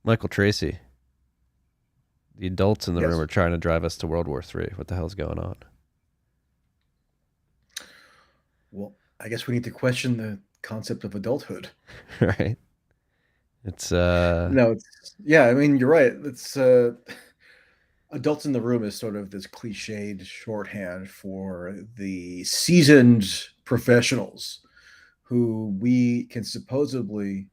Michael Tracey. The adults in the room Yes. are trying to drive us to World War III. What the hell's going on? Well, I guess we need to question the concept of adulthood. Right? It's No, yeah, I mean, you're right. It's adults in the room is sort of this cliched shorthand for the seasoned professionals who we can supposedly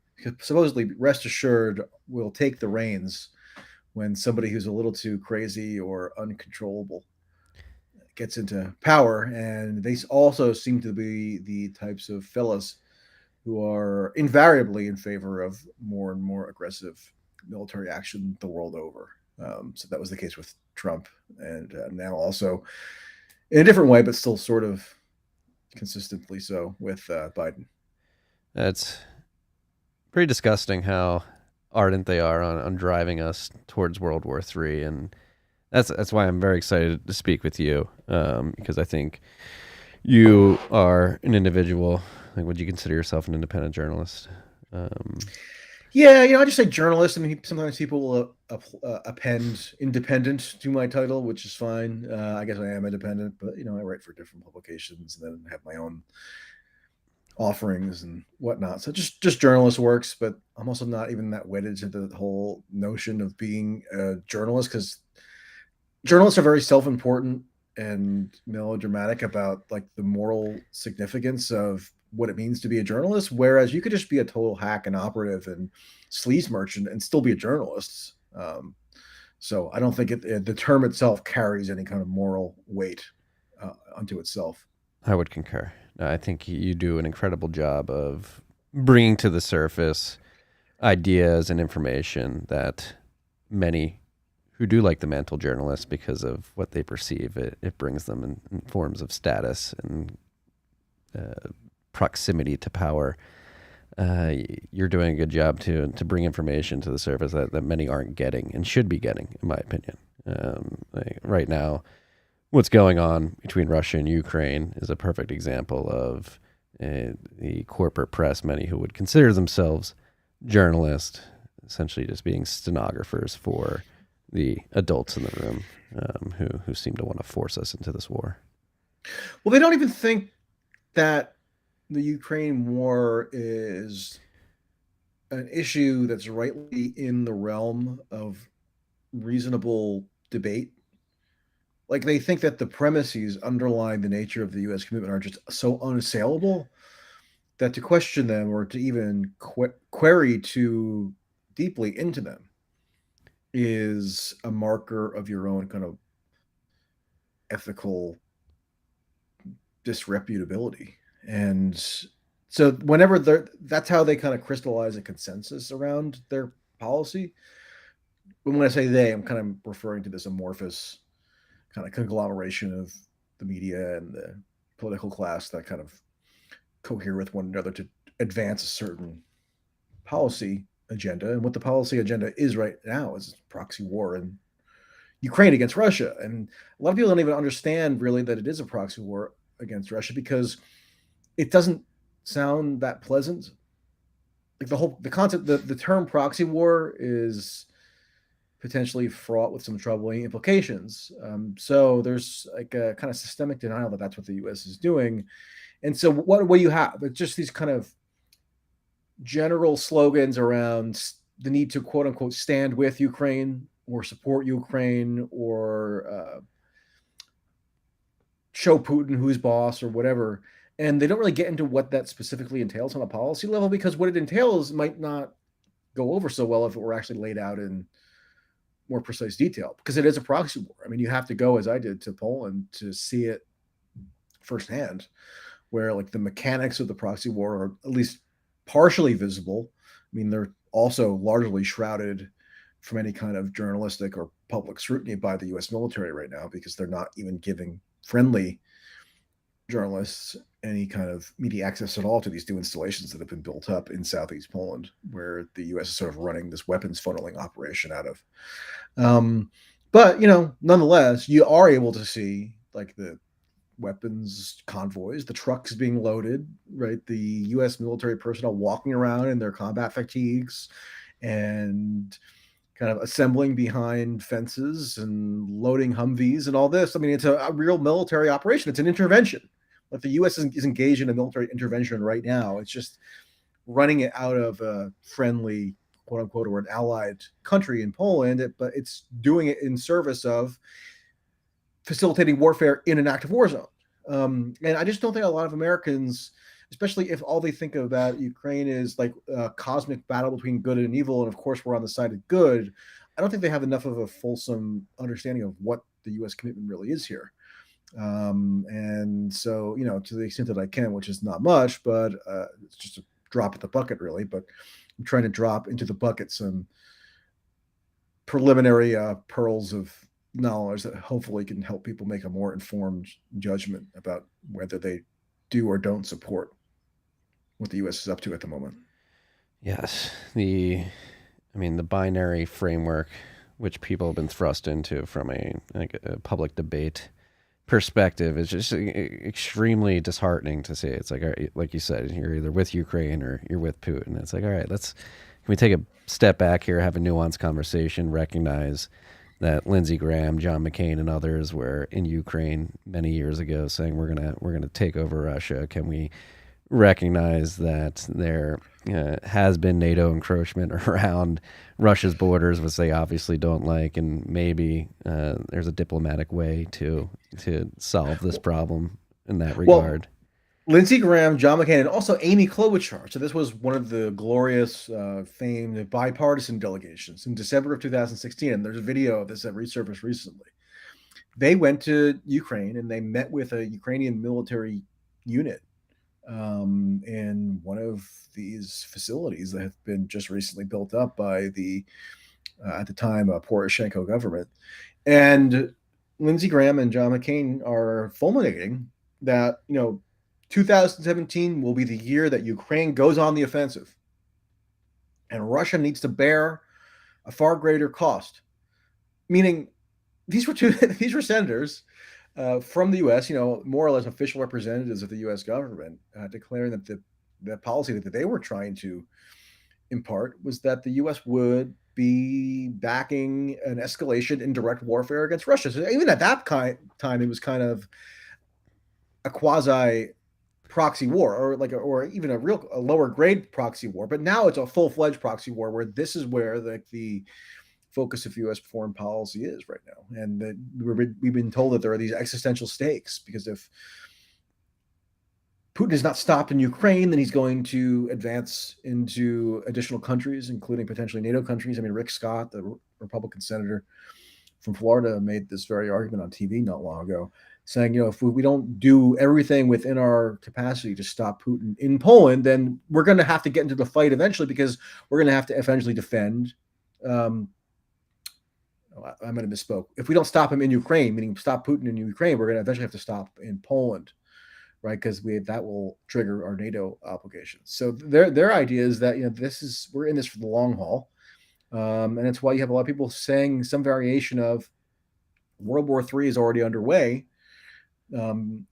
rest assured will take the reins when somebody who's a little too crazy or uncontrollable gets into power. And they also seem to be the types of fellas who are invariably in favor of more and more aggressive military action the world over. So that was the case with Trump, and now also in a different way, but still sort of consistently so with Biden. it's pretty disgusting how ardent they are on driving us towards World War III, and that's why I'm very excited to speak with you, because I think you are an individual. Like, would you consider yourself an independent journalist? Um, Yeah, I just say journalist. I mean, sometimes people will append independent to my title, which is fine. I guess I am independent, but I write for different publications and then have my own offerings and whatnot. So just journalist works, but I'm also not even that wedded to the whole notion of being a journalist because journalists are very self-important and melodramatic about like the moral significance of what it means to be a journalist, whereas you could just be a total hack and operative and sleaze merchant and still be a journalist. So I don't think the term itself carries any kind of moral weight unto itself. I would concur. I think you do an incredible job of bringing to the surface ideas and information that many who do like the mantle journalists, because of what they perceive, it brings them in forms of status and uh, proximity to power. You're doing a good job to bring information to the surface that many aren't getting and should be getting, in my opinion. Like right now, what's going on between Russia and Ukraine is a perfect example of the corporate press, many who would consider themselves journalists, essentially just being stenographers for the adults in the room, who seem to want to force us into this war. Well, they don't even think that the Ukraine war is an issue that's rightly in the realm of reasonable debate. Like they think that the premises underlying the nature of the U.S. commitment are just so unassailable that to question them or to even query too deeply into them is a marker of your own kind of ethical disreputability. And so whenever that's how they kind of crystallize a consensus around their policy. But when I say they, I'm kind of referring to this amorphous kind of conglomeration of the media and the political class that kind of cohere with one another to advance a certain policy agenda. And what the policy agenda is right now is proxy war in Ukraine against Russia. And a lot of people don't even understand really that it is a proxy war against Russia because it doesn't sound that pleasant. Like the concept, the term proxy war is potentially fraught with some troubling implications. So there's like a kind of systemic denial that that's what the U.S. is doing. And so what do you have? It's just these kind of general slogans around the need to quote unquote stand with Ukraine or support Ukraine or show Putin who's boss or whatever. And they don't really get into what that specifically entails on a policy level because what it entails might not go over so well if it were actually laid out in more precise detail because it is a proxy war. I mean, you have to go as I did to Poland to see it firsthand, where like the mechanics of the proxy war are at least partially visible. I mean, they're also largely shrouded from any kind of journalistic or public scrutiny by the U.S. military right now because they're not even giving friendly journalists any kind of media access at all to these new installations that have been built up in southeast Poland, where the U.S. is sort of running this weapons funneling operation out of. Um, but nonetheless, you are able to see like the weapons convoys, the trucks being loaded, right? The U.S. military personnel walking around in their combat fatigues, and kind of assembling behind fences and loading Humvees and all this. I mean, it's a real military operation. It's an intervention. Like the U.S. is engaged in a military intervention right now. It's just running it out of a friendly, quote unquote, or an allied country in Poland, but it's doing it in service of facilitating warfare in an active war zone. And I just don't think a lot of Americans, especially if all they think about Ukraine is like a cosmic battle between good and evil, and of course we're on the side of good, I don't think they have enough of a fulsome understanding of what the U.S. commitment really is here. And so, to the extent that I can, which is not much, but it's just a drop at the bucket, really. But I'm trying to drop into the bucket some preliminary pearls of knowledge that hopefully can help people make a more informed judgment about whether they do or don't support what the U.S. is up to at the moment. Yes, the binary framework which people have been thrust into from a public debate perspective is just extremely disheartening to see. It's like, like you said, you're either with Ukraine or you're with Putin. It's like, all right, can we take a step back here, have a nuanced conversation, recognize that Lindsey Graham, John McCain, and others were in Ukraine many years ago saying we're gonna take over Russia. Can we recognize that there has been NATO encroachment around Russia's borders, which they obviously don't like, and maybe there's a diplomatic way to solve this problem in that regard. Well, Lindsey Graham, John McCain, and also Amy Klobuchar. So this was one of the glorious, famed bipartisan delegations in December of 2016. And there's a video of this that resurfaced recently. They went to Ukraine and they met with a Ukrainian military unit in one of these facilities that have been just recently built up by the, at the time, Poroshenko government. And Lindsey Graham and John McCain are fulminating that, 2017 will be the year that Ukraine goes on the offensive. And Russia needs to bear a far greater cost. Meaning, these were senators from the U.S., more or less official representatives of the U.S. government, declaring that the policy that they were trying to impart was that the U.S. would be backing an escalation in direct warfare against Russia. So even at that time, it was kind of a quasi proxy war, or even a lower grade proxy war. But now it's a full-fledged proxy war where this is where the focus of U.S. foreign policy is right now. And we've been told that there are these existential stakes, because if Putin is not stopped in Ukraine, then he's going to advance into additional countries, including potentially NATO countries. I mean, Rick Scott, the Republican senator from Florida, made this very argument on TV not long ago, saying, if we don't do everything within our capacity to stop Putin in Poland, then we're going to have to get into the fight eventually, because we're going to have to eventually defend. I'm going to misspoke. If we don't stop him in Ukraine, meaning stop Putin in Ukraine, we're going to eventually have to stop in Poland, right? Because that will trigger our NATO obligations. So their idea is that we're in this for the long haul, and that's why you have a lot of people saying some variation of World War III is already underway. And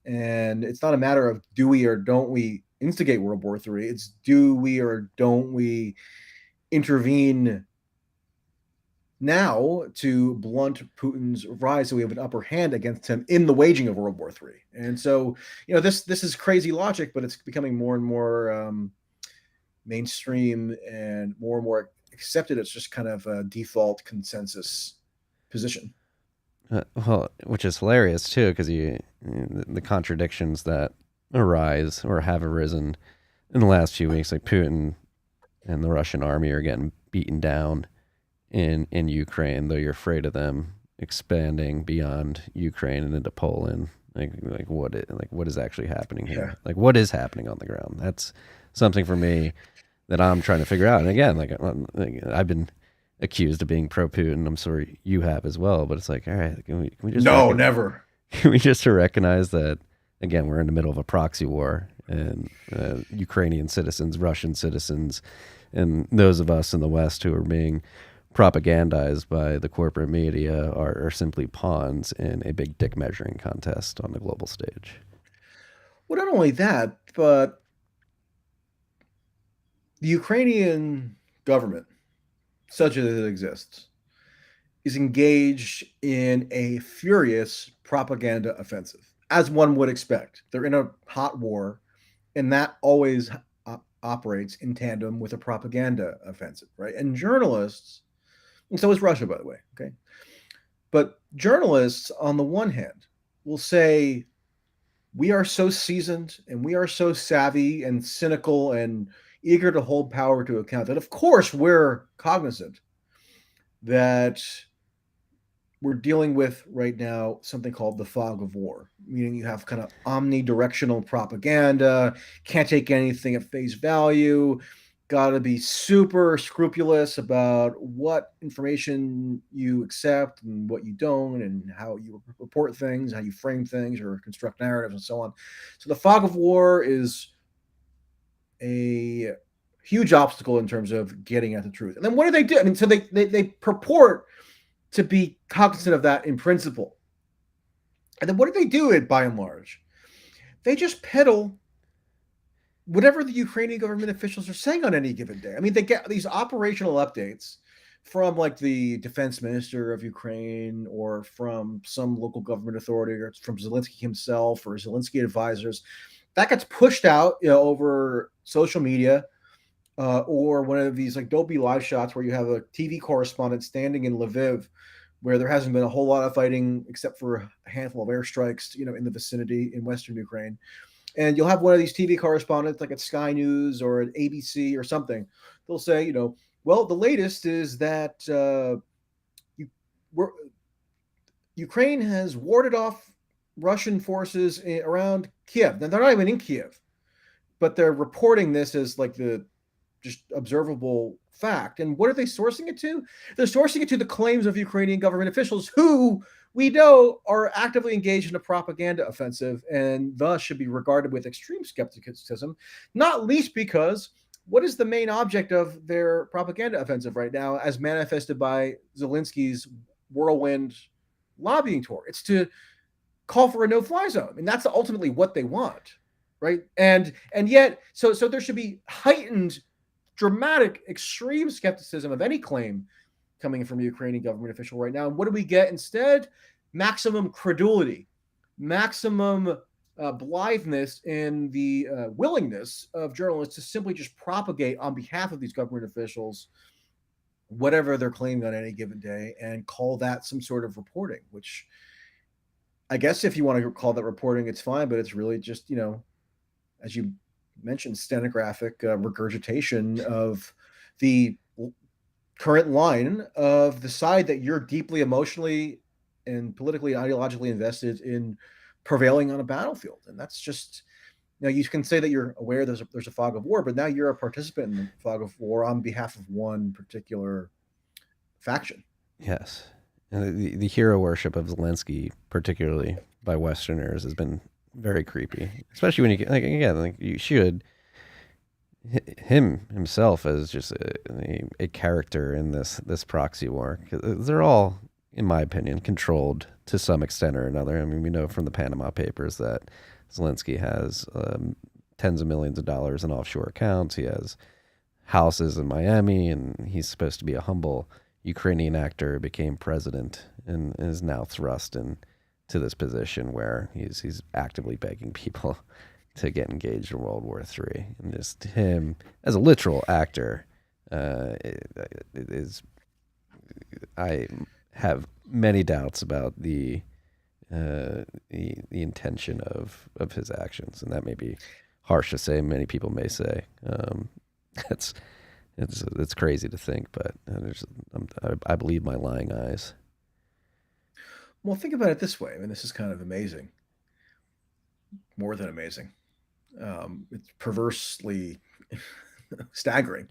it's not a matter of do we or don't we instigate World War III. It's do we or don't we intervene now to blunt Putin's rise so we have an upper hand against him in the waging of World War III. And so, this is crazy logic, but it's becoming more and more mainstream and more accepted. It's just kind of a default consensus position. Well, which is hilarious too, because the contradictions that arise or have arisen in the last few weeks, like Putin and the Russian army are getting beaten down in Ukraine, though you're afraid of them expanding beyond Ukraine and into Poland. What is actually happening here? Yeah. Like, what is happening on the ground? That's something for me that I'm trying to figure out. And again, I've been accused of being pro-Putin. I'm sorry you have as well, but it's like, all right, can we just never. Can we just recognize that, again, we're in the middle of a proxy war, and Ukrainian citizens, Russian citizens, and those of us in the West who are being propagandized by the corporate media are simply pawns in a big dick measuring contest on the global stage. Well, not only that, but the Ukrainian government, such as it exists, is engaged in a furious propaganda offensive, as one would expect. They're in a hot war, and that always operates in tandem with a propaganda offensive, right? And journalists, and so is Russia, by the way, okay? But journalists, on the one hand, will say, we are so seasoned and we are so savvy and cynical and eager to hold power to account that, of course, we're cognizant that we're dealing with right now something called the fog of war, meaning you have kind of omnidirectional propaganda, can't take anything at face value, got to be super scrupulous about what information you accept and what you don't, and how you report things, how you frame things or construct narratives, and so on. So the fog of war is a huge obstacle in terms of getting at the truth. And then what do they do? I mean, so they purport to be cognizant of that in principle. And then what do they do it by and large? They just peddle whatever the Ukrainian government officials are saying on any given day. I mean, they get these operational updates from like the defense minister of Ukraine, or from some local government authority, or from Zelenskyy himself or Zelenskyy advisors. That gets pushed out, over social media, or one of these like dopey live shots where you have a TV correspondent standing in Lviv, where there hasn't been a whole lot of fighting except for a handful of airstrikes, in the vicinity in Western Ukraine. And you'll have one of these TV correspondents, like at Sky News or at ABC or something. They'll say, well, the latest is that Ukraine has warded off Russian forces around Kiev. Now, they're not even in Kiev, but they're reporting this as like the just observable fact. And what are they sourcing it to? They're sourcing it to the claims of Ukrainian government officials who we know are actively engaged in a propaganda offensive, and thus should be regarded with extreme skepticism, not least because what is the main object of their propaganda offensive right now, as manifested by Zelensky's whirlwind lobbying tour? It's to call for a no-fly zone. And that's ultimately what they want, right? And yet, so there should be heightened, dramatic, extreme skepticism of any claim coming from a Ukrainian government official right now. And what do we get instead? Maximum credulity, maximum blitheness in the willingness of journalists to simply just propagate on behalf of these government officials whatever they're claiming on any given day, and call that some sort of reporting, which I guess if you want to call that reporting, it's fine, but it's really just, as you mentioned, stenographic regurgitation of the current line of the side that you're deeply emotionally and politically and ideologically invested in prevailing on a battlefield. And that's just, you can say that you're aware there's a fog of war, but now you're a participant in the fog of war on behalf of one particular faction. Yes. And the hero worship of Zelenskyy, particularly by Westerners, has been very creepy. Especially when you should him himself as just a character in this proxy war. 'Cause they're all, in my opinion, controlled to some extent or another. I mean, we know from the Panama Papers that Zelenskyy has tens of millions of dollars in offshore accounts. He has houses in Miami, and he's supposed to be a humble Ukrainian actor, became president, and is now thrust into this position where he's actively begging people to get engaged in World War III. And just him as a literal actor is, I have many doubts about the intention of his actions, and that may be harsh to say. Many people may say it's crazy to think, but I believe my lying eyes. Well, think about it this way. I mean, this is kind of amazing, more than amazing. It's perversely staggering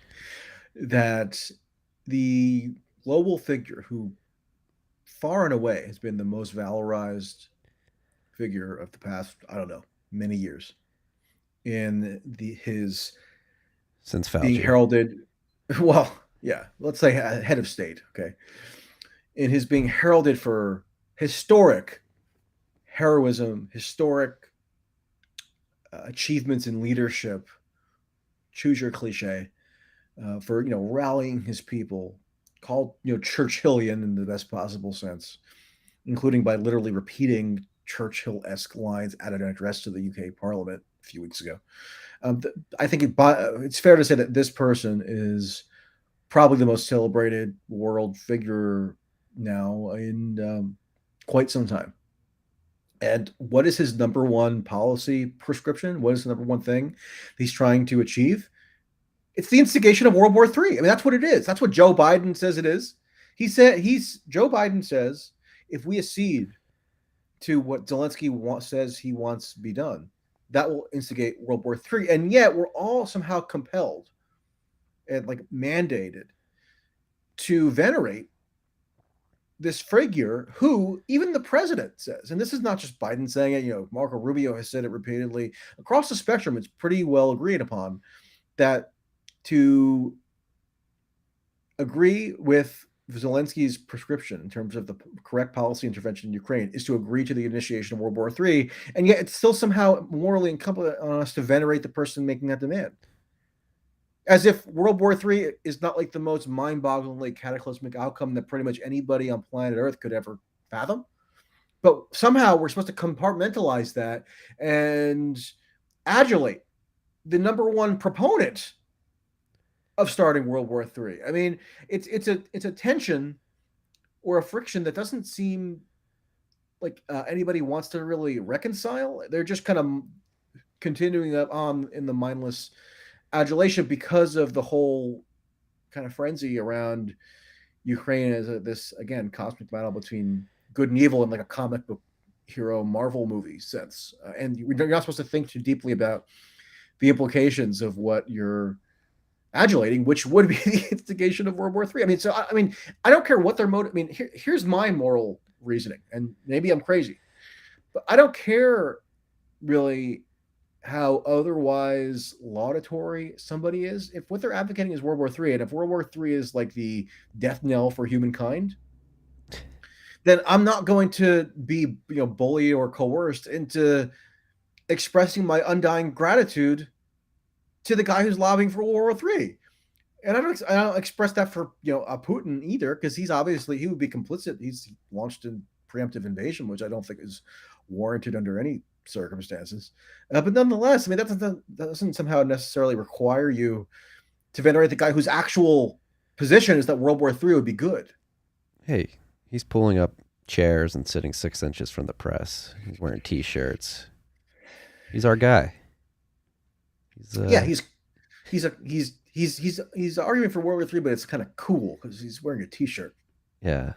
that the global figure who far and away has been the most valorized figure of the past, I don't know, many years, in his Since Fauci being heralded, well, yeah, let's say head of state, okay, in his being heralded for historic heroism, historic achievements in leadership, choose your cliche, for rallying his people called, Churchillian in the best possible sense, including by literally repeating Churchill-esque lines at an address to the UK Parliament a few weeks ago. I think it's fair to say that this person is probably the most celebrated world figure now in quite some time. And what is his number one policy prescription? What is the number one thing he's trying to achieve? It's the instigation of World War III. I mean, that's what it is. That's what Joe Biden says it is. Joe Biden says if we accede to what Zelenskyy says he wants to be done, that will instigate World War III. And yet we're all somehow compelled and like mandated to venerate this figure who even the president says, and this is not just Biden saying it, Marco Rubio has said it repeatedly across the spectrum. It's pretty well agreed upon that to agree with Zelensky's prescription in terms of the correct policy intervention in Ukraine is to agree to the initiation of World War III, and yet it's still somehow morally incumbent on us to venerate the person making that demand. As if World War III is not like the most mind-bogglingly cataclysmic outcome that pretty much anybody on planet Earth could ever fathom. But somehow we're supposed to compartmentalize that and adulate the number one proponent of starting World War III. I mean, it's a tension or a friction that doesn't seem like anybody wants to really reconcile. They're just kind of continuing up on in the mindless adulation because of the whole kind of frenzy around Ukraine as this again cosmic battle between good and evil in like a comic book hero Marvel movie sense. And you're not supposed to think too deeply about the implications of what you're adulating, which would be the instigation of World War III. I don't care what their motive. I mean, here's my moral reasoning, and maybe I'm crazy, but I don't care really how otherwise laudatory somebody is. If what they're advocating is World War III, and if World War III is like the death knell for humankind, then I'm not going to be bullied or coerced into expressing my undying gratitude to the guy who's lobbying for World War III. And I don't express that for a Putin either, because he would be complicit. He's launched a preemptive invasion, which I don't think is warranted under any circumstances. But nonetheless, I mean, that doesn't somehow necessarily require you to venerate the guy whose actual position is that World War III would be good. Hey, he's pulling up chairs and sitting 6 inches from the press. He's wearing T-shirts. He's our guy. He's arguing for World War III, but it's kind of cool because he's wearing a T-shirt. Yeah.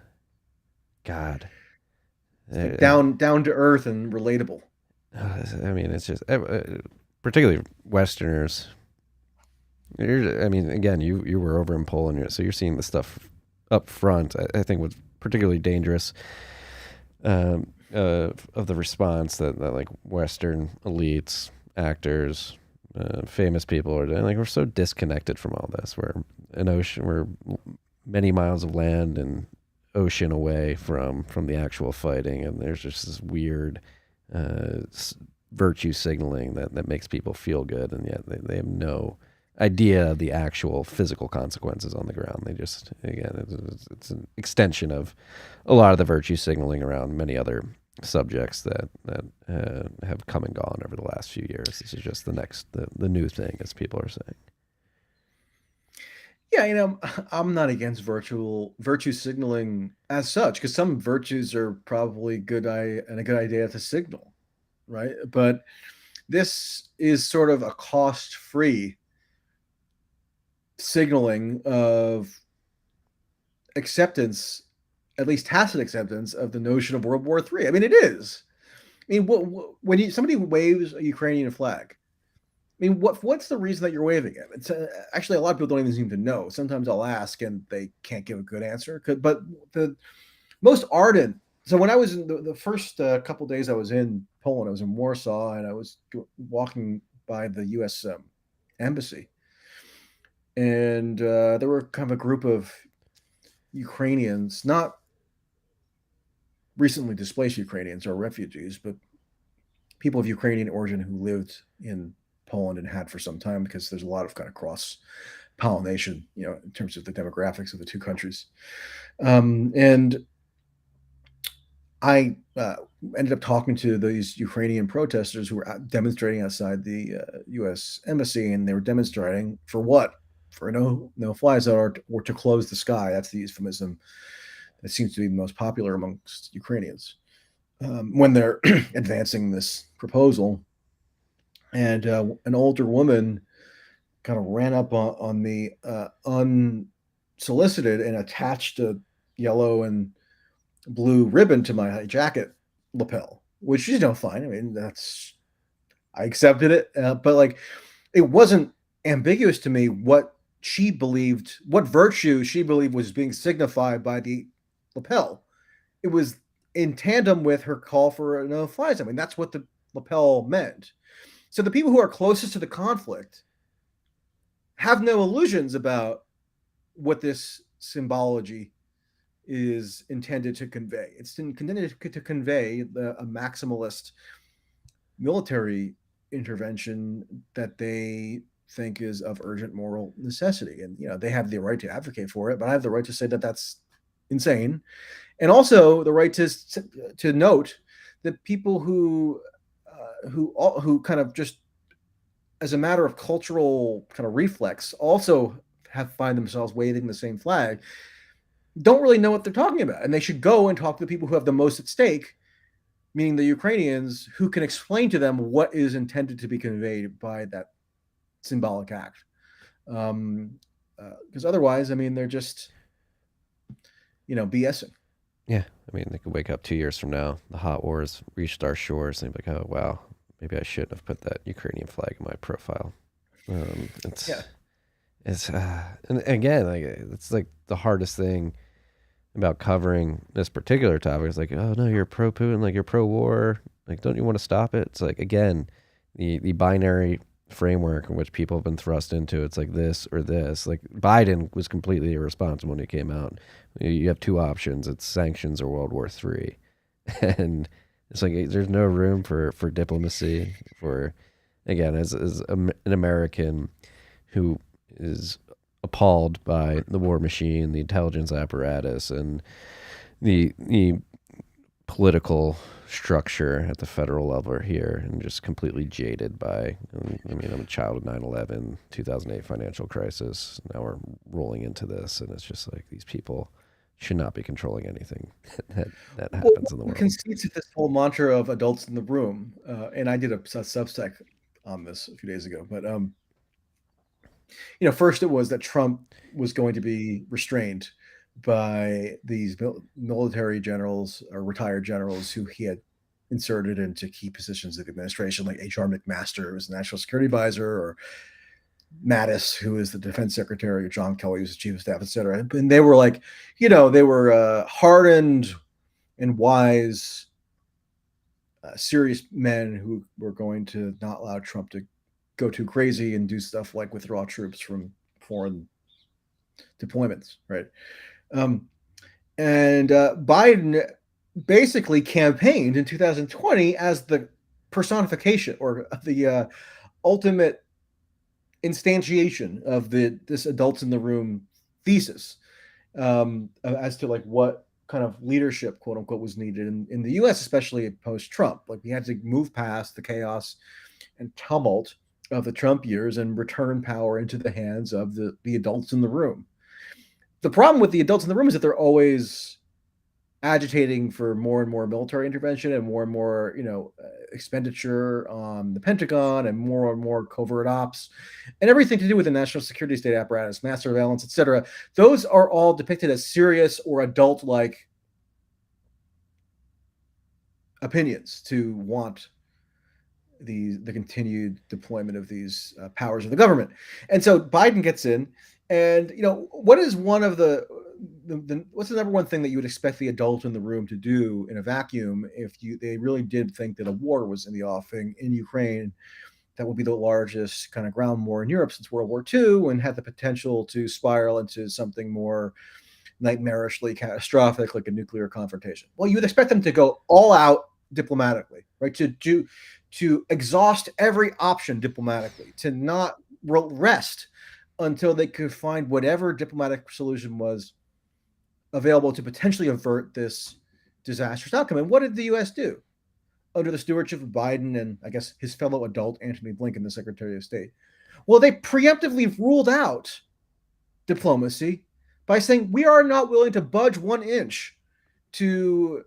God. Like down to earth and relatable. I mean, it's just particularly Westerners. I mean, again, you were over in Poland, so you're seeing the stuff up front. I think what's particularly dangerous of the response that like Western elites, actors, famous people are doing. Like, we're so disconnected from all this. We're many miles of land and ocean away from the actual fighting, and there's just this weird virtue signaling that makes people feel good, and yet they have no idea of the actual physical consequences on the ground. They just, again, it's an extension of a lot of the virtue signaling around many other subjects that have come and gone over the last few years. This is just the new thing, as people are saying. Yeah, I'm not against virtue signaling as such, because some virtues are probably a good idea to signal, right? But this is sort of a cost-free signaling of acceptance, at least tacit acceptance, of the notion of World War III. I mean, it is. I mean, when somebody waves a Ukrainian flag, I mean, what's the reason that you're waving it? It's actually, a lot of people don't even seem to know. Sometimes I'll ask and they can't give a good answer. But the most ardent. So when I was in the first couple days I was in Poland, I was in Warsaw, and I was walking by the U.S. Embassy, and there were kind of a group of Ukrainians, not recently displaced Ukrainians or refugees, but people of Ukrainian origin who lived in Poland and had for some time, because there's a lot of kind of cross pollination, in terms of the demographics of the two countries. And I ended up talking to these Ukrainian protesters who were demonstrating outside the U.S. embassy, and they were demonstrating for what? For a no-fly zone, or to close the sky. That's the euphemism that seems to be most popular amongst Ukrainians when they're advancing this proposal. And an older woman kind of ran up on me unsolicited and attached a yellow and blue ribbon to my jacket lapel, which is fine. I mean, I accepted it, but like, it wasn't ambiguous to me what she believed, what virtue she believed was being signified by the lapel. It was in tandem with her call for a no-fly zone. I mean, that's what the lapel meant. So the people who are closest to the conflict have no illusions about what this symbology is intended to convey. It's intended to convey a maximalist military intervention that they think is of urgent moral necessity. And, they have the right to advocate for it, but I have the right to say that that's insane. And also the right to note that people who kind of just as a matter of cultural kind of reflex also find themselves waving the same flag, don't really know what they're talking about. And they should go and talk to the people who have the most at stake, meaning the Ukrainians, who can explain to them what is intended to be conveyed by that symbolic act. Because otherwise, I mean, they're just, BSing. Yeah, I mean, they could wake up 2 years from now, the hot wars reached our shores, and they'd be like, oh, wow, maybe I shouldn't have put that Ukrainian flag in my profile. And again, like, it's like the hardest thing about covering this particular topic is like, oh no, you're pro Putin, like you're pro war, like don't you want to stop it? It's like, again, the binary framework in which people have been thrust into. It's like this or this. Like Biden was completely irresponsible when he came out. You have two options: it's sanctions or World War III, and it's like there's no room for diplomacy. For again, as an American who is appalled by the war machine, the intelligence apparatus, and the political structure at the federal level here, and just completely jaded by, I mean, I'm a child of 9/11, 2008 financial crisis. Now we're rolling into this, and it's just like these people should not be controlling anything that happens in the world. Conceits of this whole mantra of adults in the room, and I did a Substack on this a few days ago, but first it was that Trump was going to be restrained by these military generals or retired generals who he had inserted into key positions of the administration, like H.R. McMaster, who was the National Security Advisor, or Mattis, who is the Defense Secretary, or John Kelly, who's the Chief of Staff, et cetera. And they were like, they were hardened and wise, serious men who were going to not allow Trump to go too crazy and do stuff like withdraw troops from foreign deployments, right? And Biden basically campaigned in 2020 as the personification or the ultimate instantiation of this adults in the room thesis, as to like what kind of leadership, quote unquote, was needed in the U.S., especially post-Trump. Like we had to move past the chaos and tumult of the Trump years and return power into the hands of the adults in the room. The problem with the adults in the room is that they're always agitating for more and more military intervention and more, expenditure on the Pentagon and more covert ops and everything to do with the national security state apparatus, mass surveillance, et cetera. Those are all depicted as serious or adult-like opinions to want the continued deployment of these powers of the government. And so Biden gets in, and what is one of what's the number one thing that you would expect the adult in the room to do in a vacuum if they really did think that a war was in the offing in Ukraine? That would be the largest kind of ground war in Europe since World War II, and had the potential to spiral into something more nightmarishly catastrophic, like a nuclear confrontation. Well, you would expect them to go all out diplomatically, right? To exhaust every option diplomatically, to not rest until they could find whatever diplomatic solution was available to potentially avert this disastrous outcome. And what did the U.S. do under the stewardship of Biden and, I guess, his fellow adult Antony Blinken, the Secretary of State? Well, they preemptively ruled out diplomacy by saying we are not willing to budge 1 inch to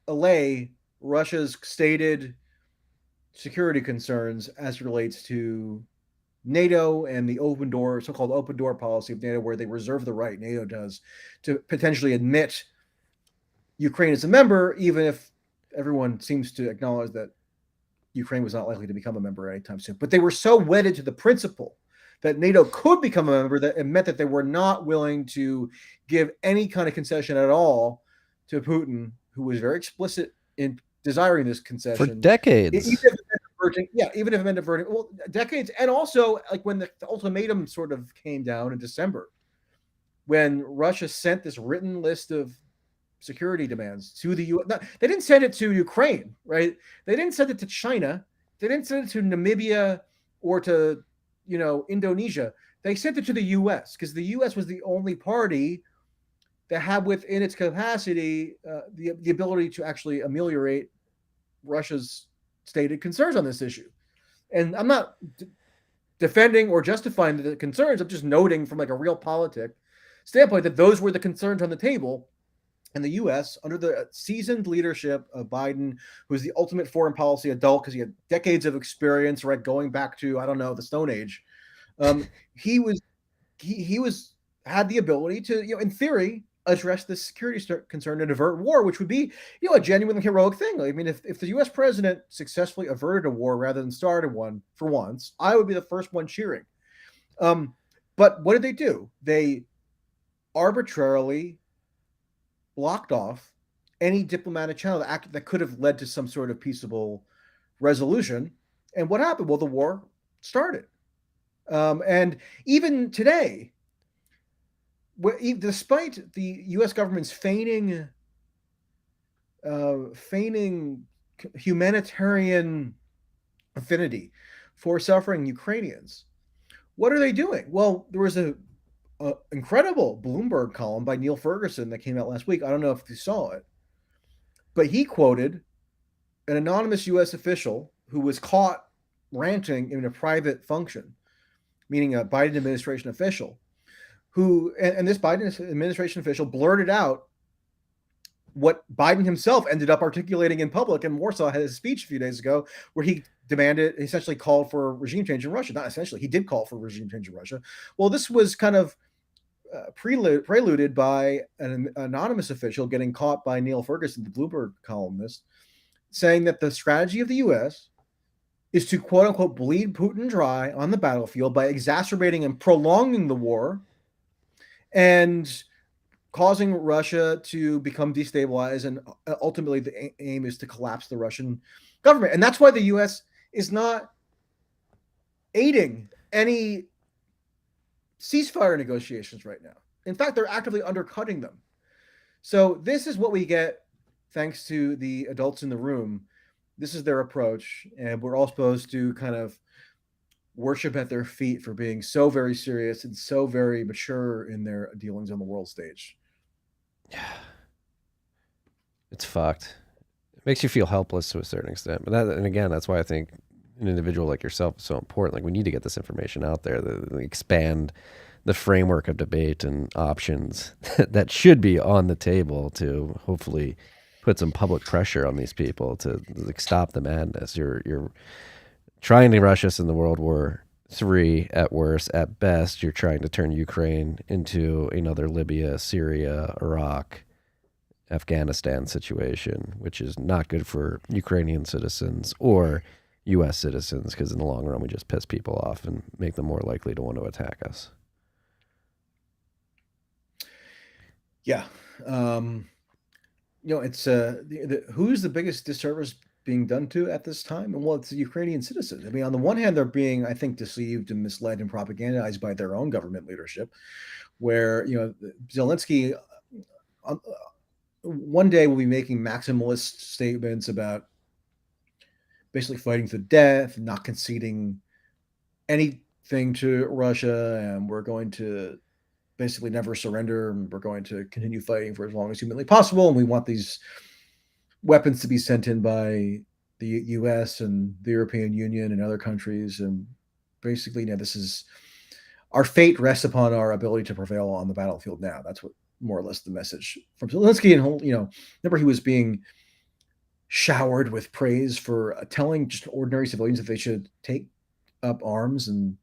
allay Russia's stated security concerns as it relates to NATO and the open door, so-called open door policy of NATO, where they reserve the right, NATO does, to potentially admit Ukraine as a member, even if everyone seems to acknowledge that Ukraine was not likely to become a member anytime soon. But they were so wedded to the principle that NATO could become a member that it meant that they were not willing to give any kind of concession at all to Putin, who was very explicit in desiring this concession for decades. Even if it meant averting, well, decades. And also, like when the ultimatum sort of came down in December, when Russia sent this written list of security demands to the U.S. No, they didn't send it to Ukraine, right? They didn't send it to China. They didn't send it to Namibia or to, Indonesia. They sent it to the U.S. because the U.S. was the only party that had within its capacity the ability to actually ameliorate Russia's stated concerns on this issue. And I'm not defending or justifying the concerns. I'm just noting from like a realpolitik standpoint that those were the concerns on the table. And the U.S., under the seasoned leadership of Biden, who's the ultimate foreign policy adult because he had decades of experience, right, going back to, I don't know, the Stone Age, he had the ability to, in theory, address this security concern and avert war, which would be, a genuinely heroic thing. I mean, if the U.S. president successfully averted a war rather than started one for once, I would be the first one cheering. But what did they do? They arbitrarily blocked off any diplomatic channel that could have led to some sort of peaceable resolution. And what happened? Well, the war started. And even today, despite the U.S. government's feigning humanitarian affinity for suffering Ukrainians, what are they doing? Well, there was an incredible Bloomberg column by Neil Ferguson that came out last week. I don't know if you saw it, but he quoted an anonymous U.S. official who was caught ranting in a private function, meaning a Biden administration official, and this Biden administration official blurted out what Biden himself ended up articulating in public in Warsaw, had his speech a few days ago, where he essentially called for regime change in Russia. Not essentially, he did call for regime change in Russia. Well, this was kind of preluded by an anonymous official getting caught by Neil Ferguson, the Bloomberg columnist, saying that the strategy of the U.S. is to, quote unquote, bleed Putin dry on the battlefield by exacerbating and prolonging the war and causing Russia to become destabilized. And ultimately, the aim is to collapse the Russian government. And that's why the U.S. is not aiding any ceasefire negotiations right now. In fact, they're actively undercutting them. So this is what we get thanks to the adults in the room. This is their approach, and we're all supposed to kind of worship at their feet for being so very serious and so very mature in their dealings on the world stage. Yeah. It's fucked. It makes you feel helpless to a certain extent. But and again, that's why I think an individual like yourself is so important. Like, we need to get this information out there, expand the framework of debate and options that should be on the table to hopefully put some public pressure on these people to stop the madness. You're trying to rush us in the World War III at worst. At best, you're trying to turn Ukraine into another Libya, Syria, Iraq, Afghanistan situation, which is not good for Ukrainian citizens or U.S. citizens, because in the long run, we just piss people off and make them more likely to want to attack us. Yeah. It's who's the biggest disservice being done to at this time? And well, it's the Ukrainian citizens. I mean, on the one hand, they're being, I think, deceived and misled and propagandized by their own government leadership, where, Zelenskyy one day will be making maximalist statements about basically fighting to death, not conceding any thing to Russia, and we're going to basically never surrender, and we're going to continue fighting for as long as humanly possible, and we want these weapons to be sent in by the U.S. and the European Union and other countries, and basically, this is our fate rests upon our ability to prevail on the battlefield now. That's what more or less the message from Zelenskyy. And remember, he was being showered with praise for telling just ordinary civilians that they should take up arms and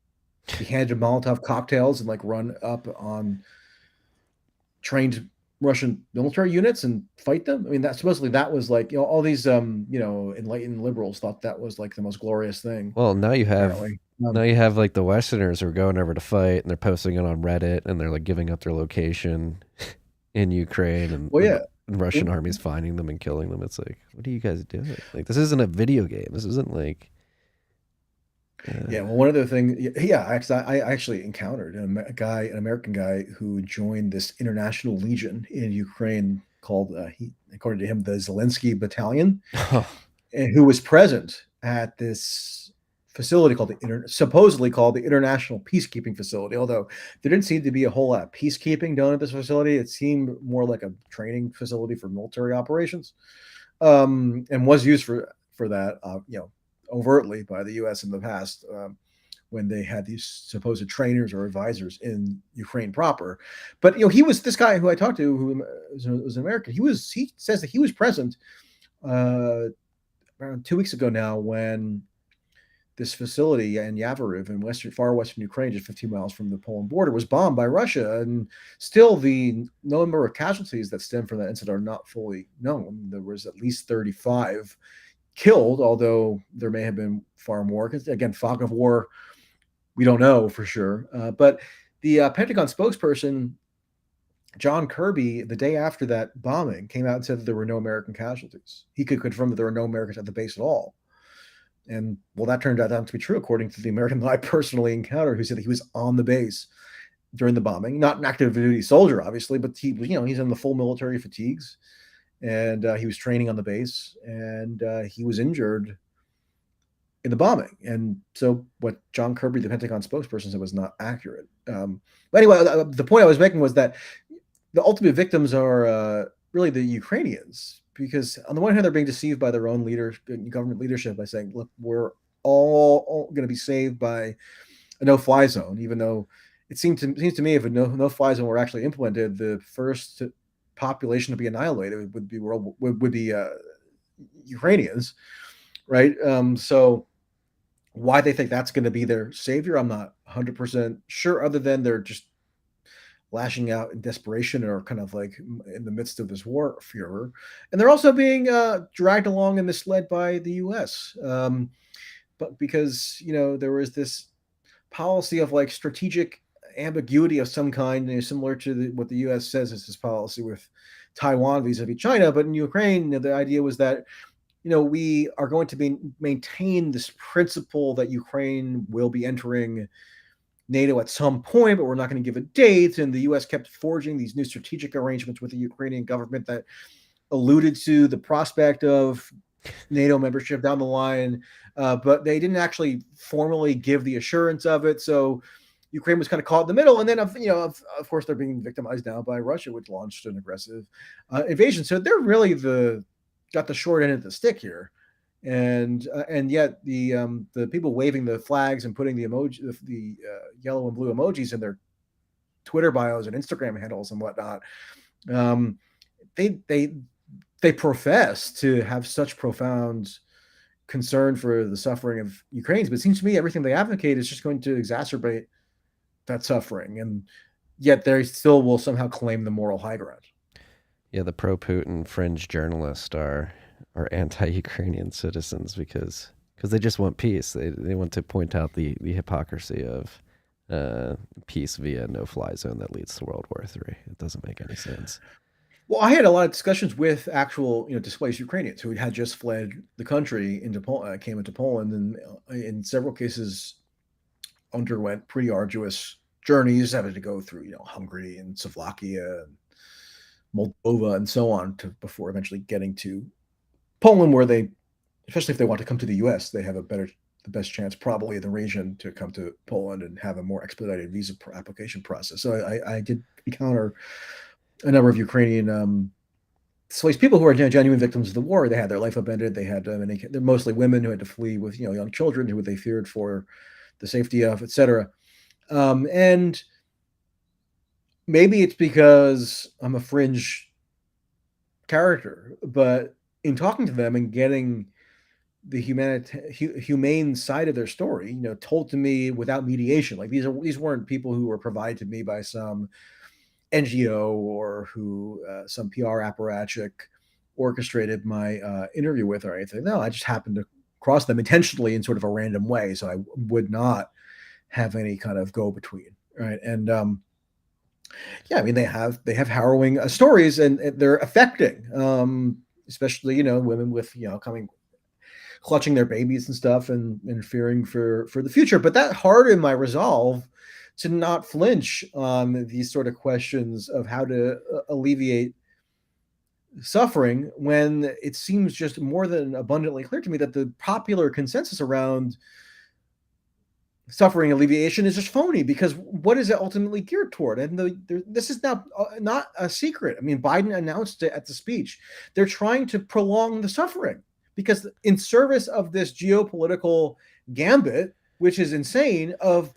be handed Molotov cocktails and run up on trained Russian military units and fight them. I mean, that supposedly that was all these enlightened liberals thought that was the most glorious thing. Well, now you have apparently. the Westerners who are going over to fight, and they're posting it on Reddit, and they're giving up their location in Ukraine, and the Russian army's finding them and killing them. It's what are you guys doing? This isn't a video game. This isn't well, one other thing, I actually encountered an American guy who joined this international legion in Ukraine called, according to him, the Zelenskyy Battalion, and who was present at this facility supposedly called the International Peacekeeping Facility. Although there didn't seem to be a whole lot of peacekeeping done at this facility, it seemed more like a training facility for military operations, and was used for that, overtly by the U.S. in the past, when they had these supposed trainers or advisors in Ukraine proper. But he was this guy who I talked to, who was an American. He says that he was present around 2 weeks ago now, when this facility in Yavoriv in far western Ukraine, just 15 miles from the Poland border, was bombed by Russia, and still the number of casualties that stem from that incident are not fully known. There was at least 35 killed, although there may have been far more, because again, fog of war, we don't know for sure. But the Pentagon spokesperson, John Kirby, the day after that bombing, came out and said that there were no American casualties. He could confirm that there were no Americans at the base at all. And well, that turned out to be true, according to the American that I personally encountered, who said that he was on the base during the bombing. Not an active duty soldier, obviously, but he was, he's in the full military fatigues. And he was training on the base, and he was injured in the bombing. And so what John Kirby, the Pentagon spokesperson, said was not accurate. But anyway, the point I was making was that the ultimate victims are really the Ukrainians, because on the one hand, they're being deceived by their own government leadership by saying, look, we're all going to be saved by a no-fly zone, even though it seems to me if a no-fly zone were actually implemented, the first population to be annihilated would be Ukrainians, right? So why they think that's going to be their savior, I'm not 100% sure, other than they're just lashing out in desperation, or kind of in the midst of this war furor. And they're also being dragged along and misled by the U.S. But because, there was this policy of strategic ambiguity of some kind, similar to what the U.S. says is his policy with Taiwan vis-a-vis China. But in Ukraine, the idea was that, we are going to maintain this principle that Ukraine will be entering NATO at some point, but we're not going to give a date. And the U.S. kept forging these new strategic arrangements with the Ukrainian government that alluded to the prospect of NATO membership down the line, but they didn't actually formally give the assurance of it. So Ukraine was kind of caught in the middle, and then of course they're being victimized now by Russia, which launched an aggressive invasion. So they're really got the short end of the stick here, and yet the people waving the flags and putting the emoji, the yellow and blue emojis in their Twitter bios and Instagram handles and whatnot, they profess to have such profound concern for the suffering of Ukrainians, but it seems to me everything they advocate is just going to exacerbate that suffering, and yet they still will somehow claim the moral high ground. Yeah, the pro-Putin fringe journalists are anti-Ukrainian citizens because they just want peace. They want to point out the hypocrisy of peace via no-fly zone that leads to World War III. It doesn't make any sense. Well, I had a lot of discussions with actual, displaced Ukrainians who had just fled the country into Poland, came into Poland, and in several cases underwent pretty arduous journeys, having to go through, Hungary and Slovakia and Moldova and so on before eventually getting to Poland, where they, especially if they want to come to the U.S., they have a better the best chance probably in the region to come to Poland and have a more expedited visa application process. So I did encounter a number of Ukrainian displaced people who are genuine victims of the war. They had their life upended. They had they're mostly women who had to flee with young children who they feared for the safety of, etc. And maybe it's because I'm a fringe character, but in talking to them and getting the humane side of their story, told to me without mediation, like these weren't people who were provided to me by some NGO or who some PR apparatchik orchestrated my interview with or anything. No, I just happened to cross them intentionally in sort of a random way, so I would not have any kind of go between, right? And yeah, I mean they have harrowing stories, and they're affecting, especially women with clutching their babies and stuff, and fearing for the future. But that hardened my resolve to not flinch on these sort of questions of how to alleviate suffering, when it seems just more than abundantly clear to me that the popular consensus around suffering alleviation is just phony, because what is it ultimately geared toward? And this is now not a secret. I mean, Biden announced it at the speech. They're trying to prolong the suffering, because in service of this geopolitical gambit, which is insane, of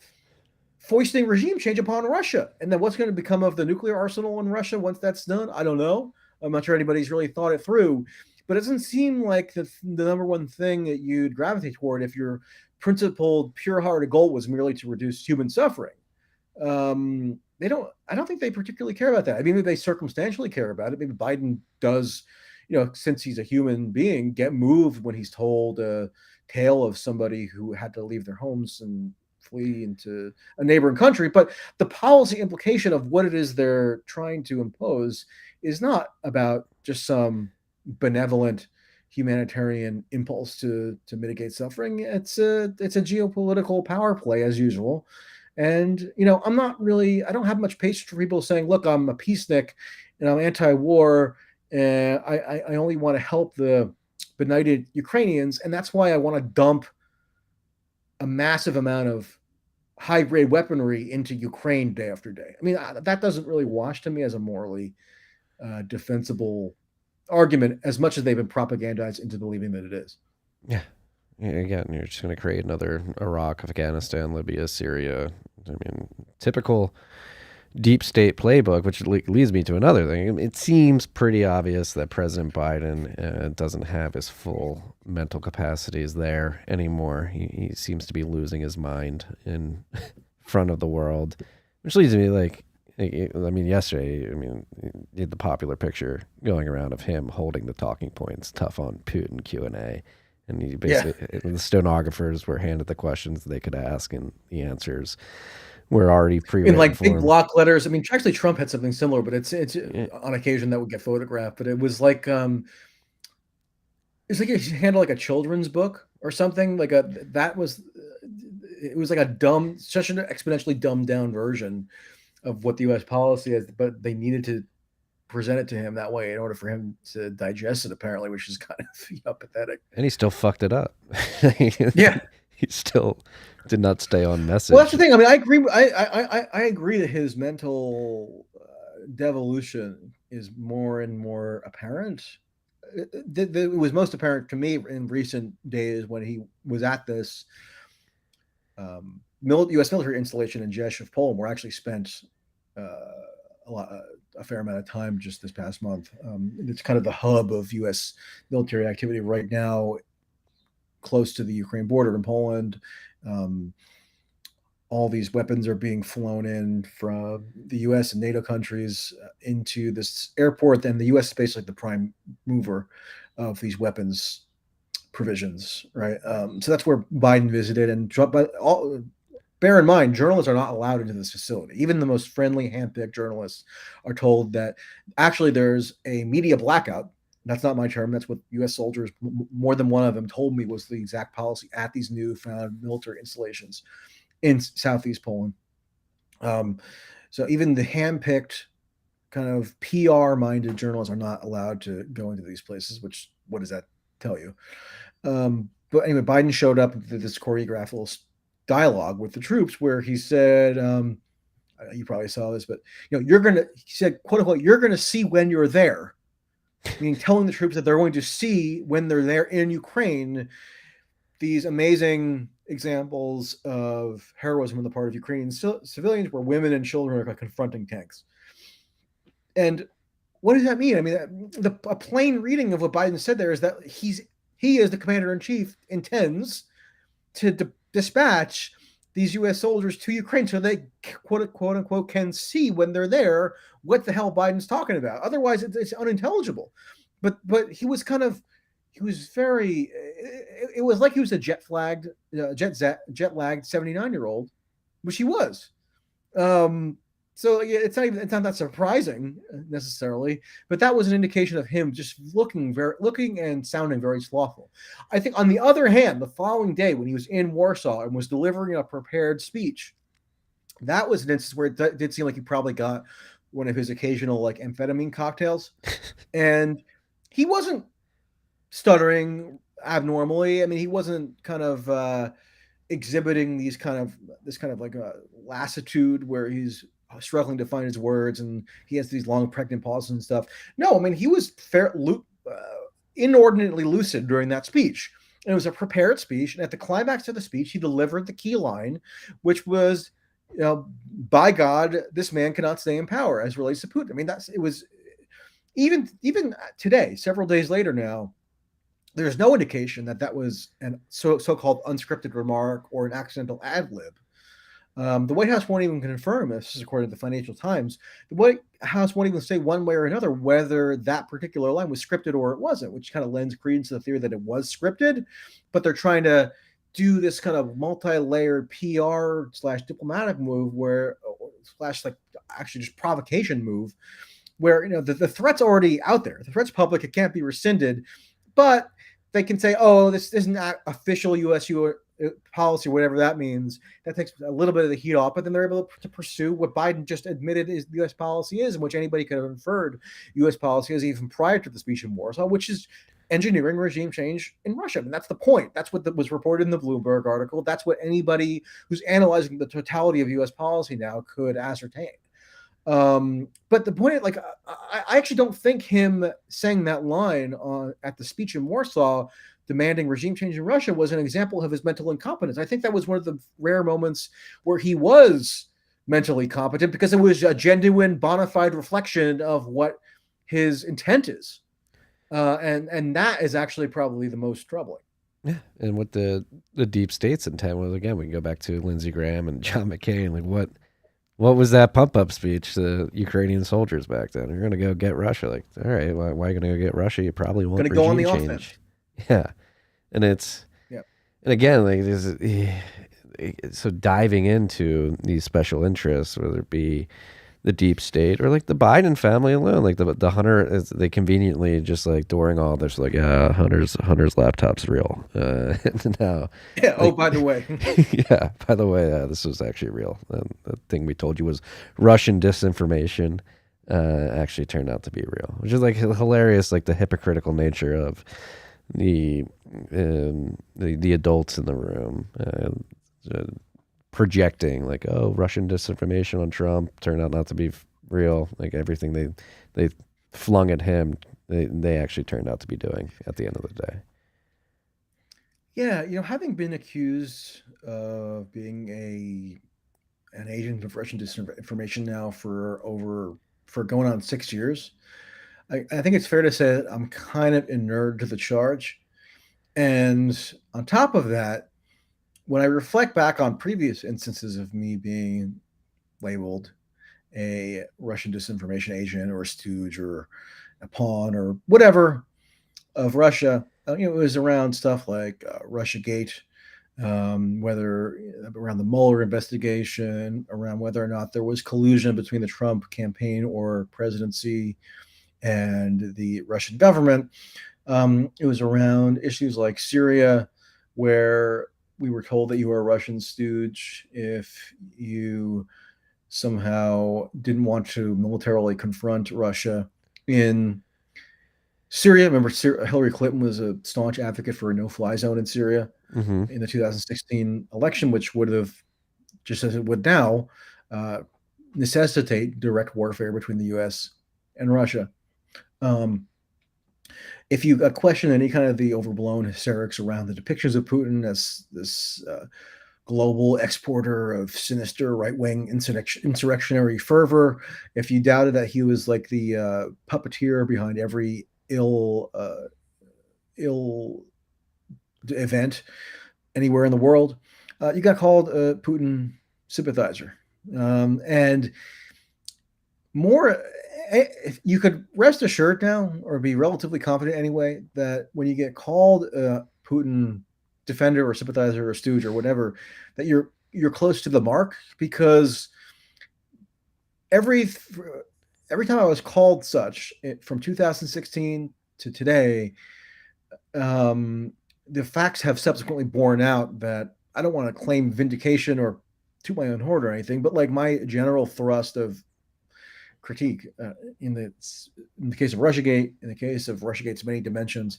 foisting regime change upon Russia. And then what's going to become of the nuclear arsenal in Russia once that's done? I don't know. I'm not sure anybody's really thought it through, but it doesn't seem like the number one thing that you'd gravitate toward if your principled, pure-hearted goal was merely to reduce human suffering. I don't think they particularly care about that. I mean, maybe they circumstantially care about it. Maybe Biden does, since he's a human being, get moved when he's told a tale of somebody who had to leave their homes and flee into a neighboring country. But the policy implication of what it is they're trying to impose is not about just some benevolent humanitarian impulse to mitigate suffering. It's a geopolitical power play, as usual. And I don't have much patience for people saying, look, I'm a peacenik and I'm anti-war, and I only want to help the benighted Ukrainians, and that's why I want to dump a massive amount of high-grade weaponry into Ukraine day after day. I mean, that doesn't really wash to me as a morally defensible argument, as much as they've been propagandized into believing that it is. Yeah. Again, you're just going to create another Iraq, Afghanistan, Libya, Syria. I mean, typical deep state playbook, which leads me to another thing. It seems pretty obvious that President Biden doesn't have his full mental capacities there anymore. He seems to be losing his mind in front of the world, which leads me yesterday, the popular picture going around of him holding the talking points, tough on Putin Q&A. And he basically, the stenographers were handed the questions they could ask, and the answers were already pre-written in like big him. block letters. I mean, actually, Trump had something similar, but it's on occasion that would get photographed. But it was like it's like you handle like a children's book or something. It was like such an exponentially dumbed down version of what the U.S. policy is, but they needed to present it to him that way in order for him to digest it, apparently, which is kind of pathetic. And he still fucked it up. Yeah. He still did not stay on message. Well, that's the thing. I mean, I agree. I agree that his mental devolution is more and more apparent. It was most apparent to me in recent days when he was at this U.S. military installation in Rzeszów, Poland, where I actually spent a fair amount of time just this past month. It's kind of the hub of U.S. military activity right now, close to the Ukraine border in Poland. All these weapons are being flown in from the U.S. and NATO countries into this airport, and the U.S. is basically the prime mover of these weapons provisions, right? So that's where Biden visited, and bear in mind, journalists are not allowed into this facility. Even the most friendly, handpicked journalists are told that actually there's a media blackout. That's not my term. That's what U.S. soldiers, more than one of them, told me was the exact policy at these newfound military installations in Southeast Poland. So even the handpicked, kind of PR-minded journalists are not allowed to go into these places, which, what does that tell you? but anyway, Biden showed up with this choreographed little dialogue with the troops where he said, you probably saw this, but he said, quote unquote, you're going to see when you're there, meaning telling the troops that they're going to see when they're there in Ukraine these amazing examples of heroism on the part of Ukrainian civilians, where women and children are confronting tanks. And what does that mean? I mean, a plain reading of what Biden said there is that he, as the commander in chief, intends to dispatch these U.S. soldiers to Ukraine so they quote unquote can see when they're there what the hell Biden's talking about. Otherwise, it's unintelligible. But he was very. It was like he was a jet lagged 79-year-old, which he was. So yeah, it's not that surprising necessarily, but that was an indication of him just looking and sounding very slothful. I think, on the other hand, the following day when he was in Warsaw and was delivering a prepared speech, that was an instance where it did seem like he probably got one of his occasional like amphetamine cocktails, and he wasn't stuttering abnormally. I mean, he wasn't kind of exhibiting this kind of like a lassitude where he's struggling to find his words and he has these long pregnant pauses and stuff. No, I mean, he was inordinately lucid during that speech. And it was a prepared speech. And at the climax of the speech, he delivered the key line, which was, by God, this man cannot stay in power as relates to Putin. I mean, it was even today, several days later now, there's no indication that was an so-called unscripted remark or an accidental ad lib. The White House won't even confirm, this is according to the Financial Times, the White House won't even say one way or another whether that particular line was scripted or it wasn't, which kind of lends credence to the theory that it was scripted, but they're trying to do this kind of multi-layered PR/diplomatic move actually just provocation move, where the threat's already out there. The threat's public, it can't be rescinded, but they can say, oh, this isn't official U.S. policy, whatever that means. That takes a little bit of the heat off, but then they're able to pursue what Biden just admitted is the U.S. policy is, and which anybody could have inferred U.S. policy is even prior to the speech in Warsaw, which is engineering regime change in Russia. And that's the point. That's what was reported in the Bloomberg article. That's what anybody who's analyzing the totality of U.S. policy now could ascertain. But the point, like, I actually don't think him saying that line at the speech in Warsaw demanding regime change in Russia was an example of his mental incompetence. I think that was one of the rare moments where he was mentally competent, because it was a genuine, bona fide reflection of what his intent is. And that is actually probably the most troubling. Yeah, and what the deep state's intent was, again, we can go back to Lindsey Graham and John McCain. Like, what was that pump-up speech to Ukrainian soldiers back then? You're going to go get Russia. Like, all right, why are you going to go get Russia? You probably won't go on the change. Offense. Yeah, and it's and again, like, so diving into these special interests, whether it be the deep state or like the Biden family alone, like the Hunter, they conveniently just like during all this, like, Hunter's laptop's real. Now, yeah. Oh, by the way, yeah. By the way, this was actually real. The thing we told you was Russian disinformation. Actually turned out to be real, which is like hilarious. Like the hypocritical nature of the adults in the room projecting like, oh, Russian disinformation on Trump turned out not to be real. Like everything they flung at him, they actually turned out to be doing at the end of the day. Yeah, having been accused of being an agent of Russian disinformation now for going on 6 years, I think it's fair to say that I'm kind of inured to the charge. And on top of that, when I reflect back on previous instances of me being labeled a Russian disinformation agent or a stooge or a pawn or whatever of Russia, it was around stuff like Russiagate, whether around the Mueller investigation, around whether or not there was collusion between the Trump campaign or presidency and the Russian government. It was around issues like Syria, where we were told that you were a Russian stooge if you somehow didn't want to militarily confront Russia in Syria, remember Hillary Clinton was a staunch advocate for a no-fly zone in Syria Hmm. in the 2016 election, which would have, just as it would now, uh, necessitate direct warfare between the U.S. and Russia. Um, if you question any kind of the overblown hysterics around the depictions of Putin as this global exporter of sinister right-wing insurrectionary fervor, if you doubted that he was like the puppeteer behind every ill event anywhere in the world, you got called a Putin sympathizer. And more, you could rest assured now, or be relatively confident anyway, that when you get called a Putin defender or sympathizer or stooge or whatever, that you're close to the mark, because every every time I was called such, from 2016 to today, the facts have subsequently borne out that I don't want to claim vindication or to my own horn or anything, but like my general thrust of critique in the case of Russiagate, in the case of Russiagate's many dimensions,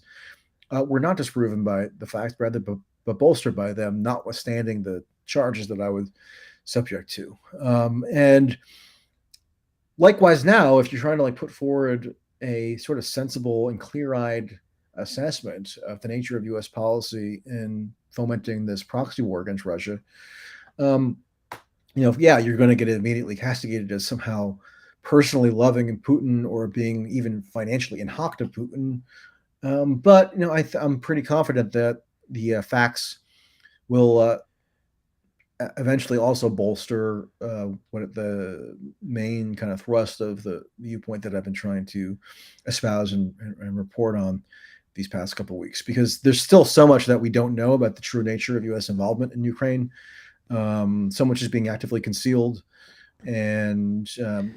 were not disproven by the facts, rather, but bolstered by them, notwithstanding the charges that I was subject to. And likewise, now, if you're trying to like put forward a sort of sensible and clear-eyed assessment of the nature of U.S. policy in fomenting this proxy war against Russia, yeah, you're going to get immediately castigated as somehow personally loving Putin or being even financially in hock to Putin. But I'm pretty confident that the facts will eventually also bolster what the main kind of thrust of the viewpoint that I've been trying to espouse and report on these past couple of weeks, because there's still so much that we don't know about the true nature of U.S. involvement in Ukraine. So much is being actively concealed, and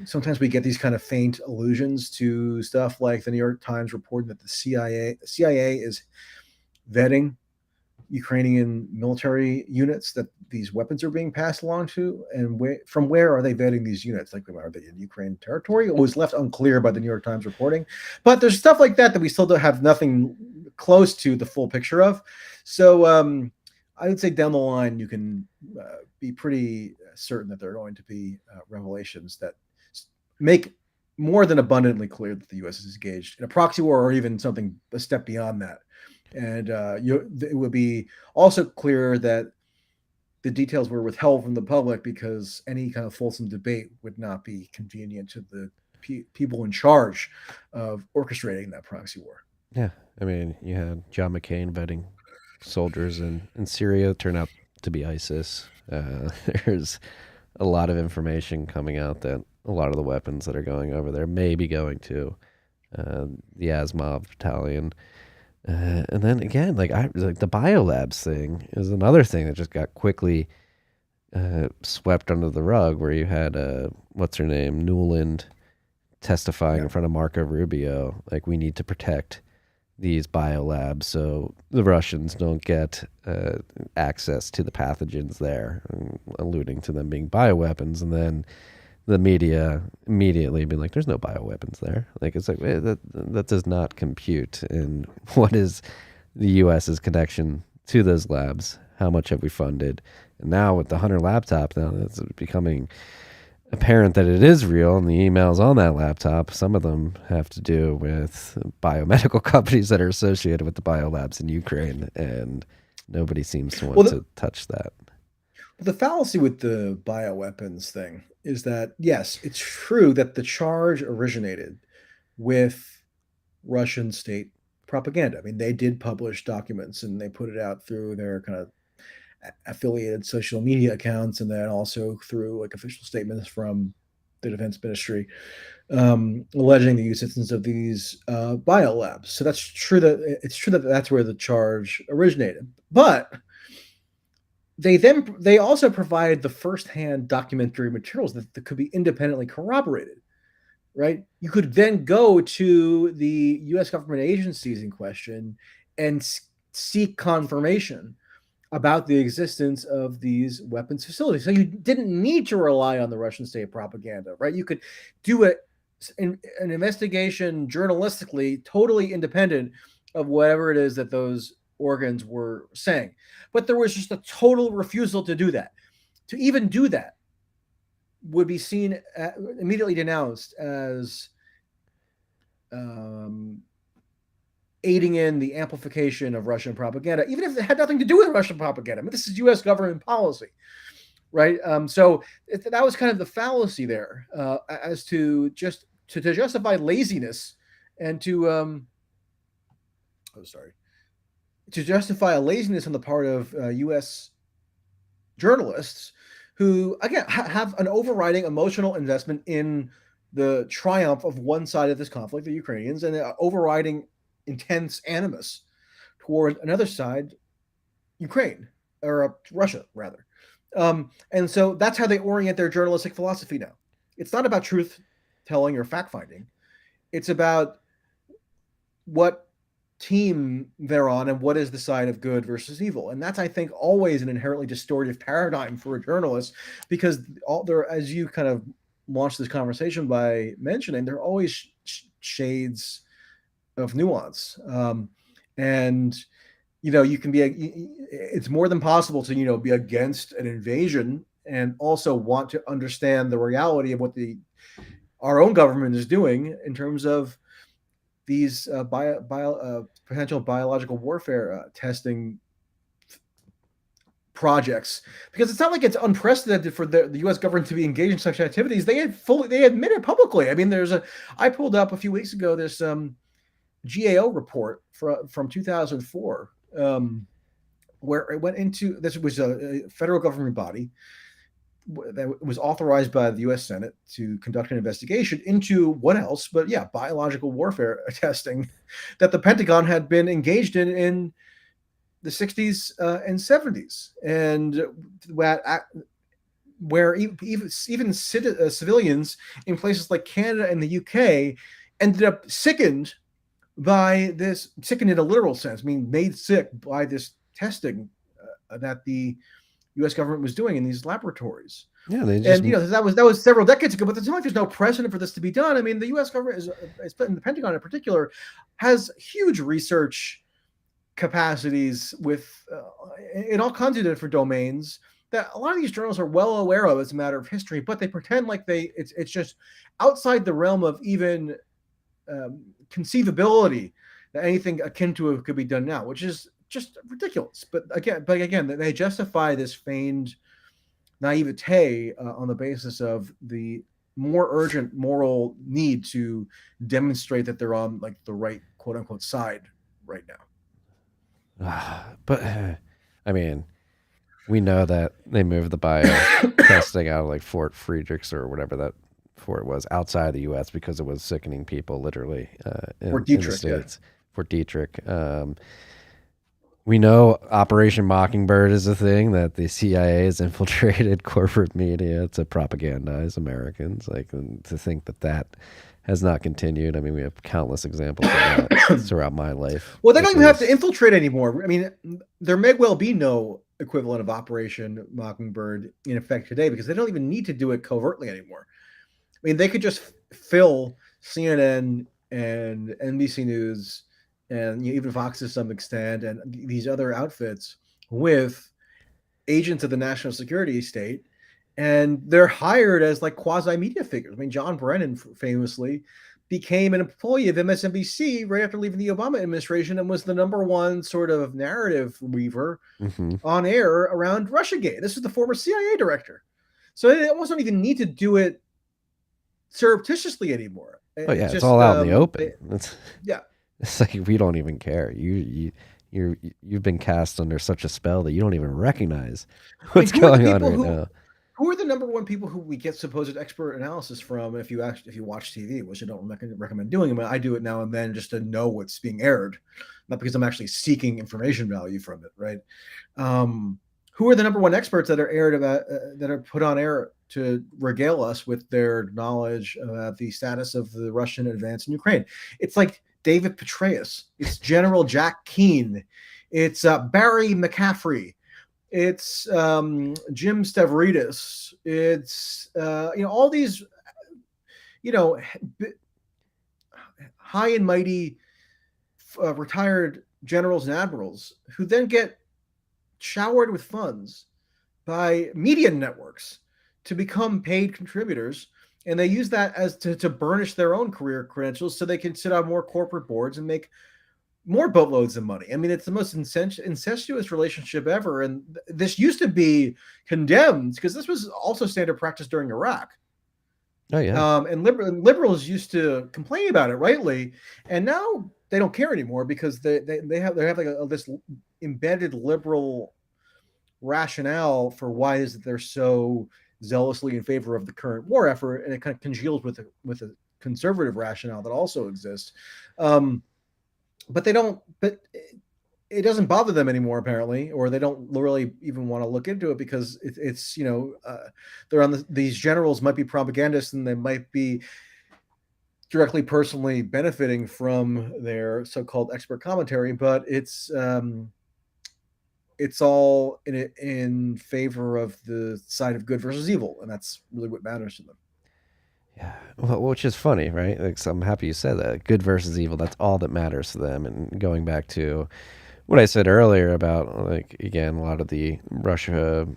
sometimes we get these kind of faint allusions to stuff like the New York Times reporting that the CIA is vetting Ukrainian military units that these weapons are being passed along to, and from where are they vetting these units? Like, are they in Ukraine territory? It was left unclear by the New York Times reporting, but there's stuff like that we still don't have nothing close to the full picture of. So I would say down the line, you can be pretty certain that there are going to be revelations that make more than abundantly clear that the U.S. is engaged in a proxy war, or even something a step beyond that. And it would be also clear that the details were withheld from the public because any kind of fulsome debate would not be convenient to the people in charge of orchestrating that proxy war. Yeah, I mean, you had John McCain vetting soldiers in Syria turn out to be ISIS. There's a lot of information coming out that a lot of the weapons that are going over there may be going to the Azov battalion. And then again, like the biolabs thing is another thing that just got quickly swept under the rug. Where you had what's her name, Newland, testifying in front of Marco Rubio, like we need to protect these biolabs so the Russians don't get access to the pathogens there, alluding to them being bioweapons. And then the media immediately being like, there's no bioweapons there. Like, it's like, that does not compute. And what is the U.S.'s connection to those labs? How much have we funded? And now with the Hunter laptop, now it's becoming apparent that it is real, and the emails on that laptop, some of them have to do with biomedical companies that are associated with the biolabs in Ukraine, and nobody seems to want to touch that. The fallacy with the bioweapons thing is that, yes, it's true that the charge originated with Russian state propaganda. I mean, they did publish documents and they put it out through their kind of affiliated social media accounts, and then also through like official statements from the defense ministry alleging the existence of these biolabs. So that's true. That's where the charge originated. But they also provided the firsthand documentary materials that could be independently corroborated. Right? You could then go to the U.S. government agencies in question and seek confirmation about the existence of these weapons facilities. So you didn't need to rely on the Russian state propaganda, right? You could do it an investigation journalistically, totally independent of whatever it is that those organs were saying. But there was just a total refusal to do that. To even do that would be seen, immediately denounced as aiding in the amplification of Russian propaganda, even if it had nothing to do with Russian propaganda. I mean, this is U.S. government policy, right? So that was kind of the fallacy there, as to just to justify laziness and to to justify a laziness on the part of U.S. journalists who, again, have an overriding emotional investment in the triumph of one side of this conflict, the Ukrainians, and an overriding intense animus toward another side, Ukraine, or Russia, rather. And so that's how they orient their journalistic philosophy now. It's not about truth telling or fact finding. It's about what team they're on and what is the side of good versus evil. And that's, I think, always an inherently distortive paradigm for a journalist, because all there, as you kind of launched this conversation by mentioning, there are always shades of nuance. And you can be it's more than possible to be against an invasion and also want to understand the reality of what our own government is doing in terms of these potential biological warfare testing projects, because it's not like it's unprecedented for the U.S. government to be engaged in such activities. They admit it publicly. I mean, I pulled up a few weeks ago this GAO report from 2004, where it went into, this was a federal government body that was authorized by the U.S. Senate to conduct an investigation into what else but biological warfare testing that the Pentagon had been engaged in the 60s and 70s, and where even civilians in places like Canada and the UK ended up sickened by this, sickened in a literal sense, I mean made sick by this testing that the U.S. government was doing in these laboratories. Yeah, they just, and that was several decades ago, but it's not like there's no precedent for this to be done. I mean, the U.S. government is in the Pentagon in particular, has huge research capacities with in all kinds of different domains that a lot of these journals are well aware of as a matter of history, but they pretend like it's just outside the realm of even conceivability that anything akin to it could be done now, which is just ridiculous. But again, they justify this feigned naivete on the basis of the more urgent moral need to demonstrate that they're on like the right quote unquote side right now. But I mean, we know that they moved the bio testing out of like Fort Friedrichs or whatever that fort was outside the U.S. because it was sickening people, literally, in the States. Fort Detrick. We know Operation Mockingbird is a thing, that the CIA has infiltrated corporate media to propagandize Americans. Like, and to think that has not continued. I mean, we have countless examples of that throughout my life. Well, they don't even have to infiltrate anymore. I mean, there may well be no equivalent of Operation Mockingbird in effect today, because they don't even need to do it covertly anymore. I mean, they could just fill CNN and NBC News and even Fox to some extent, and these other outfits with agents of the national security state, and they're hired as like quasi-media figures. I mean, John Brennan famously became an employee of MSNBC right after leaving the Obama administration, and was the #1 sort of narrative weaver on air around Russiagate. This is the former CIA director. So they almost don't even need to do it surreptitiously anymore. Oh yeah, it's all out in the open. It's like, we don't even care. You've been cast under such a spell that you don't even recognize what's going on right now. Who are the #1 people who we get supposed expert analysis from if you watch TV, which I don't recommend doing, but I do it now and then just to know what's being aired, not because I'm actually seeking information value from it, right? Who are the #1 experts that are aired about that are put on air to regale us with their knowledge about the status of the Russian advance in Ukraine? It's like David Petraeus, it's General Jack Keane, it's Barry McCaffrey, it's Jim Stavridis, it's all these you know, high and mighty retired generals and admirals who then get showered with funds by media networks to become paid contributors. And they use that as to burnish their own career credentials so they can sit on more corporate boards and make more boatloads of money. I mean, it's the most incestuous relationship ever. And this used to be condemned because this was also standard practice during Iraq. Oh yeah. And liberals used to complain about it rightly, and now they don't care anymore because they have like this embedded liberal rationale for why is it they're so zealously in favor of the current war effort, and it kind of congeals with a conservative rationale that also exists. But they don't. But it doesn't bother them anymore, apparently, or they don't really even want to look into it because it's they're on these generals might be propagandists and they might be directly personally benefiting from their so-called expert commentary, but it's all in favor of the side of good versus evil, and that's really what matters to them. Yeah, well, which is funny, right? Like, so I'm happy you said that. Good versus evil, that's all that matters to them. And going back to what I said earlier about, like, again, a lot of the Russia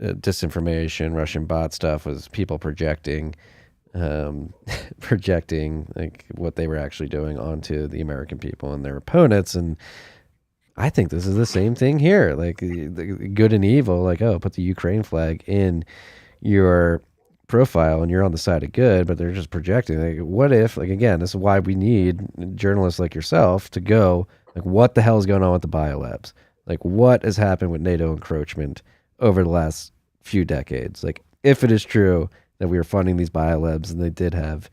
disinformation, Russian bot stuff was people projecting, projecting like what they were actually doing onto the American people and their opponents. And I think this is the same thing here. Like the good and evil, like, oh, put the Ukraine flag in your profile and you're on the side of good, but they're just projecting. Like, what if, like, again, this is why we need journalists like yourself to go, like, what the hell is going on with the biolabs? Like, what has happened with NATO encroachment over the last few decades? Like, if it is true that we were funding these biolabs and they did have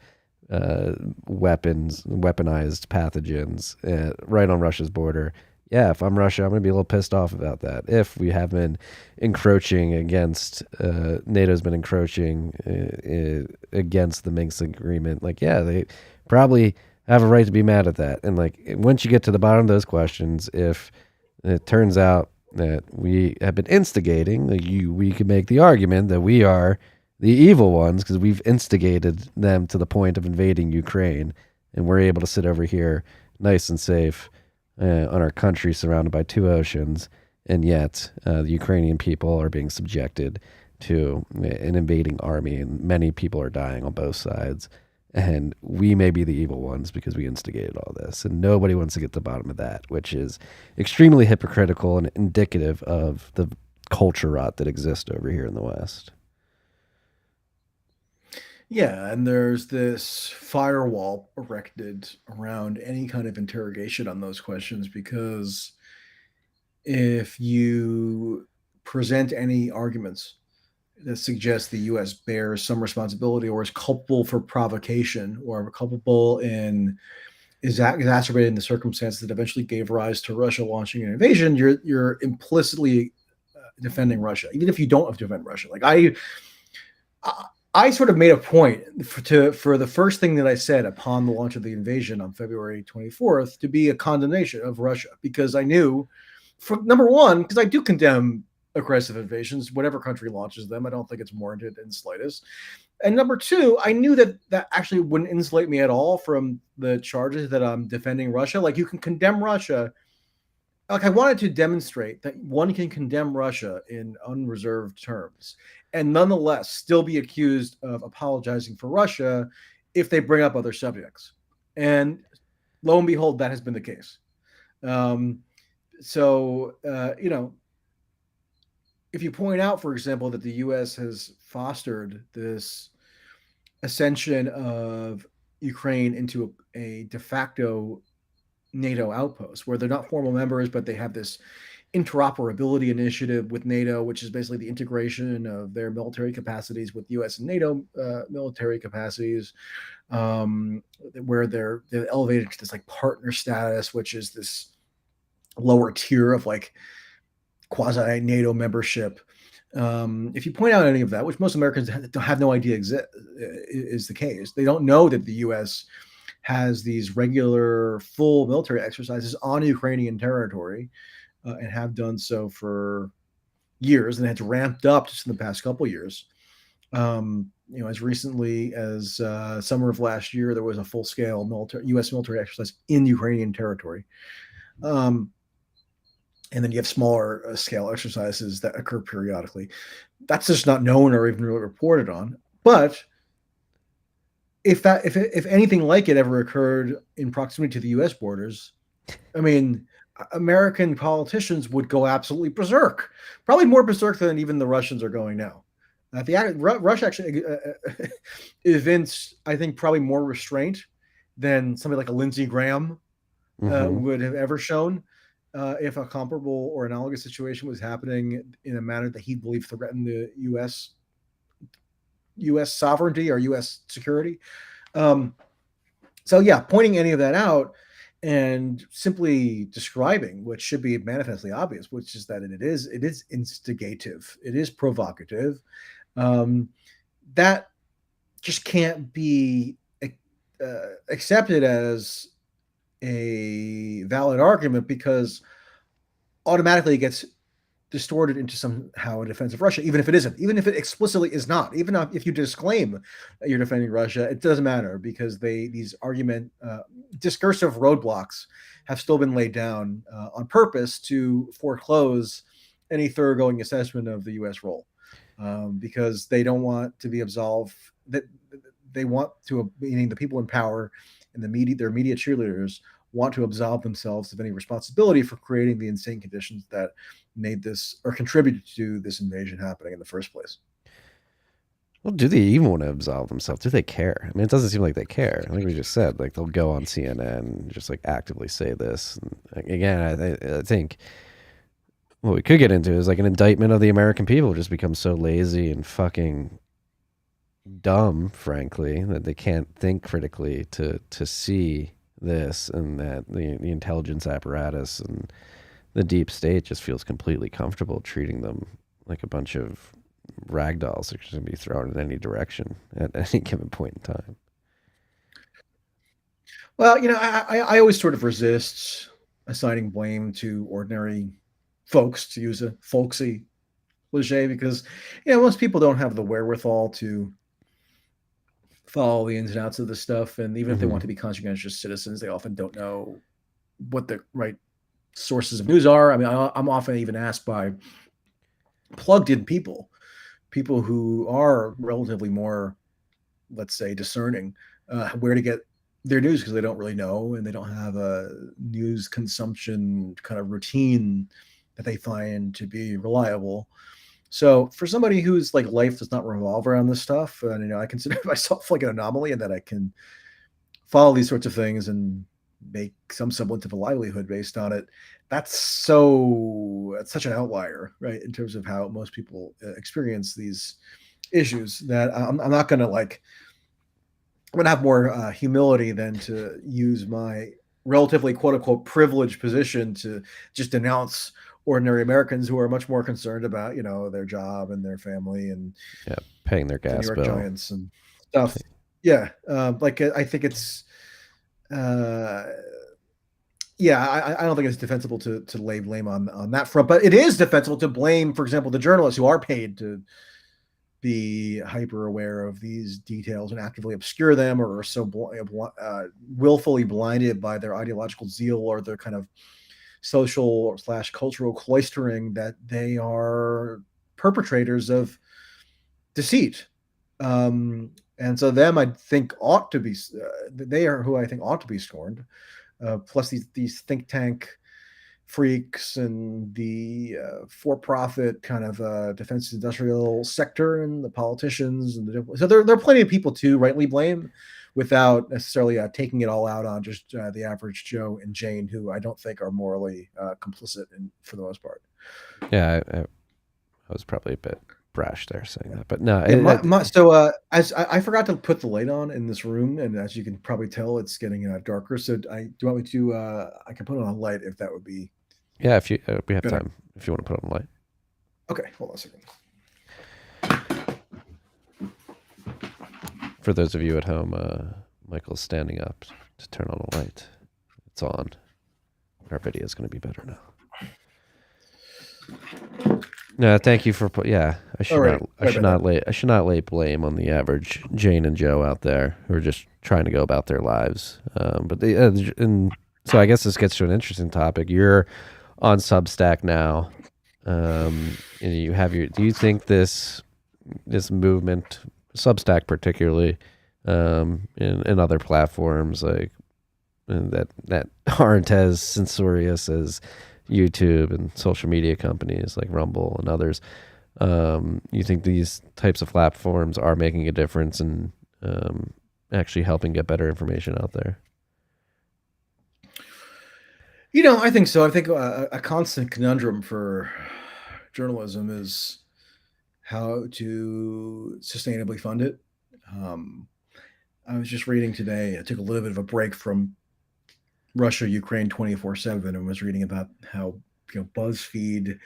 weaponized pathogens right on Russia's border, yeah, if I'm Russia, I'm going to be a little pissed off about that. If we have been encroaching against, NATO's been encroaching against the Minsk agreement, like, yeah, they probably have a right to be mad at that. And, like, once you get to the bottom of those questions, if it turns out that we have been instigating, like, we could make the argument that we are the evil ones because we've instigated them to the point of invading Ukraine, and we're able to sit over here nice and safe on our country surrounded by two oceans, and yet the Ukrainian people are being subjected to an invading army, and many people are dying on both sides. And we may be the evil ones because we instigated all this. And nobody wants to get to the bottom of that, which is extremely hypocritical and indicative of the culture rot that exists over here in the West. Yeah, and there's this firewall erected around any kind of interrogation on those questions because if you present any arguments that suggest the US bears some responsibility or is culpable for provocation or culpable in exacerbating the circumstances that eventually gave rise to Russia launching an invasion, you're implicitly defending Russia, even if you don't have to defend Russia. Like I sort of made a point for the first thing that I said upon the launch of the invasion on February 24th to be a condemnation of Russia, because I knew, for number one, because I do condemn aggressive invasions, whatever country launches them. I don't think it's warranted in the slightest. And number two, I knew that actually wouldn't insulate me at all from the charges that I'm defending Russia. Like, you can condemn Russia. Like, I wanted to demonstrate that one can condemn Russia in unreserved terms and nonetheless still be accused of apologizing for Russia if they bring up other subjects. And lo and behold, that has been the case. If you point out, for example, that the U.S. has fostered this ascension of Ukraine into a de facto NATO outpost, where they're not formal members, but they have this interoperability initiative with NATO, which is basically the integration of their military capacities with U.S. and NATO military capacities, where they're elevated to this like partner status, which is this lower tier of like quasi NATO membership. If you point out any of that, which most Americans have no idea is the case, they don't know that the U.S. has these regular full military exercises on Ukrainian territory, and have done so for years, and it's ramped up just in the past couple of years. as recently as summer of last year, there was a full-scale U.S. military exercise in Ukrainian territory. And then you have smaller scale exercises that occur periodically. That's just not known or even really reported on. But if anything like it ever occurred in proximity to the U.S. borders, I mean, American politicians would go absolutely berserk, probably more berserk than even the Russians are going now. Russia actually evinced, I think, probably more restraint than somebody like a Lindsey Graham would have ever shown if a comparable or analogous situation was happening in a manner that he believed threatened the U.S. sovereignty or U.S. security. So yeah, pointing any of that out and simply describing what should be manifestly obvious, which is that it is instigative, it is provocative. That just can't be accepted as a valid argument, because automatically it gets distorted into somehow a defense of Russia, even if it isn't, even if it explicitly is not, even if you disclaim that you're defending Russia, it doesn't matter, because these discursive roadblocks have still been laid down on purpose to foreclose any thoroughgoing assessment of the U.S. role, because they don't want to be absolved. That they want to, meaning the people in power and their media cheerleaders want to absolve themselves of any responsibility for creating the insane conditions that made this or contributed to this invasion happening in the first place. Well, do they even want to absolve themselves? Do they care? I mean, it doesn't seem like they care. Like we just said, like they'll go on CNN and just like actively say this. And again, I think what we could get into is like an indictment of the American people just become so lazy and fucking dumb, frankly, that they can't think critically to see this, and that the intelligence apparatus and the deep state just feels completely comfortable treating them like a bunch of rag dolls that can be thrown in any direction at any given point in time. Well, I always sort of resist assigning blame to ordinary folks, to use a folksy cliche, because most people don't have the wherewithal to follow the ins and outs of this stuff, and even if they want to be conscientious citizens, they often don't know what the right sources of news are. I mean, I'm often even asked by plugged-in people who are relatively more, let's say, discerning, where to get their news, because they don't really know, and they don't have a news consumption kind of routine that they find to be reliable. So for somebody whose like life does not revolve around this stuff, and I consider myself like an anomaly in that I can follow these sorts of things and make some semblance of a livelihood based on it. That's such an outlier, right, in terms of how most people experience these issues, that I'm not going to like. I'm going to have more humility than to use my relatively quote unquote privileged position to just denounce ordinary Americans who are much more concerned about, their job and their family and paying their gas the New York bill, Giants and stuff. Yeah, I think it's, I don't think it's defensible to lay blame on that front, but it is defensible to blame, for example, the journalists who are paid to be hyper aware of these details and actively obscure them, or are so willfully blinded by their ideological zeal or their kind of social / cultural cloistering that they are perpetrators of deceit. And so them, I think, ought to be, they are who I think ought to be scorned. Plus these think tank freaks and the for-profit kind of defense industrial sector and the politicians and so there are plenty of people to rightly blame, without necessarily taking it all out on just the average Joe and Jane, who I don't think are morally complicit for the most part. Yeah, I was probably a bit brash there saying that, but no. I forgot to put the light on in this room, and as you can probably tell, it's getting darker. So do you want me to? I can put on a light if that would be. Yeah, if we have time, if you want to put on a light. Okay, hold on a second. For those of you at home, Michael's standing up to turn on a light. It's on. Our video is going to be better now. No, thank you for yeah. Alrighty, sorry about that. I should not lay blame on the average Jane and Joe out there who are just trying to go about their lives. But they and so I guess this gets to an interesting topic. You're on Substack now, and you have your. Do you think this movement, Substack particularly, and other platforms like that aren't as censorious as YouTube and social media companies like Rumble and others. You think these types of platforms are making a difference in actually helping get better information out there? I think so. I think a constant conundrum for journalism is how to sustainably fund it. Um, I was just reading today. I took a little bit of a break from Russia, Ukraine 24/7, and was reading about how BuzzFeed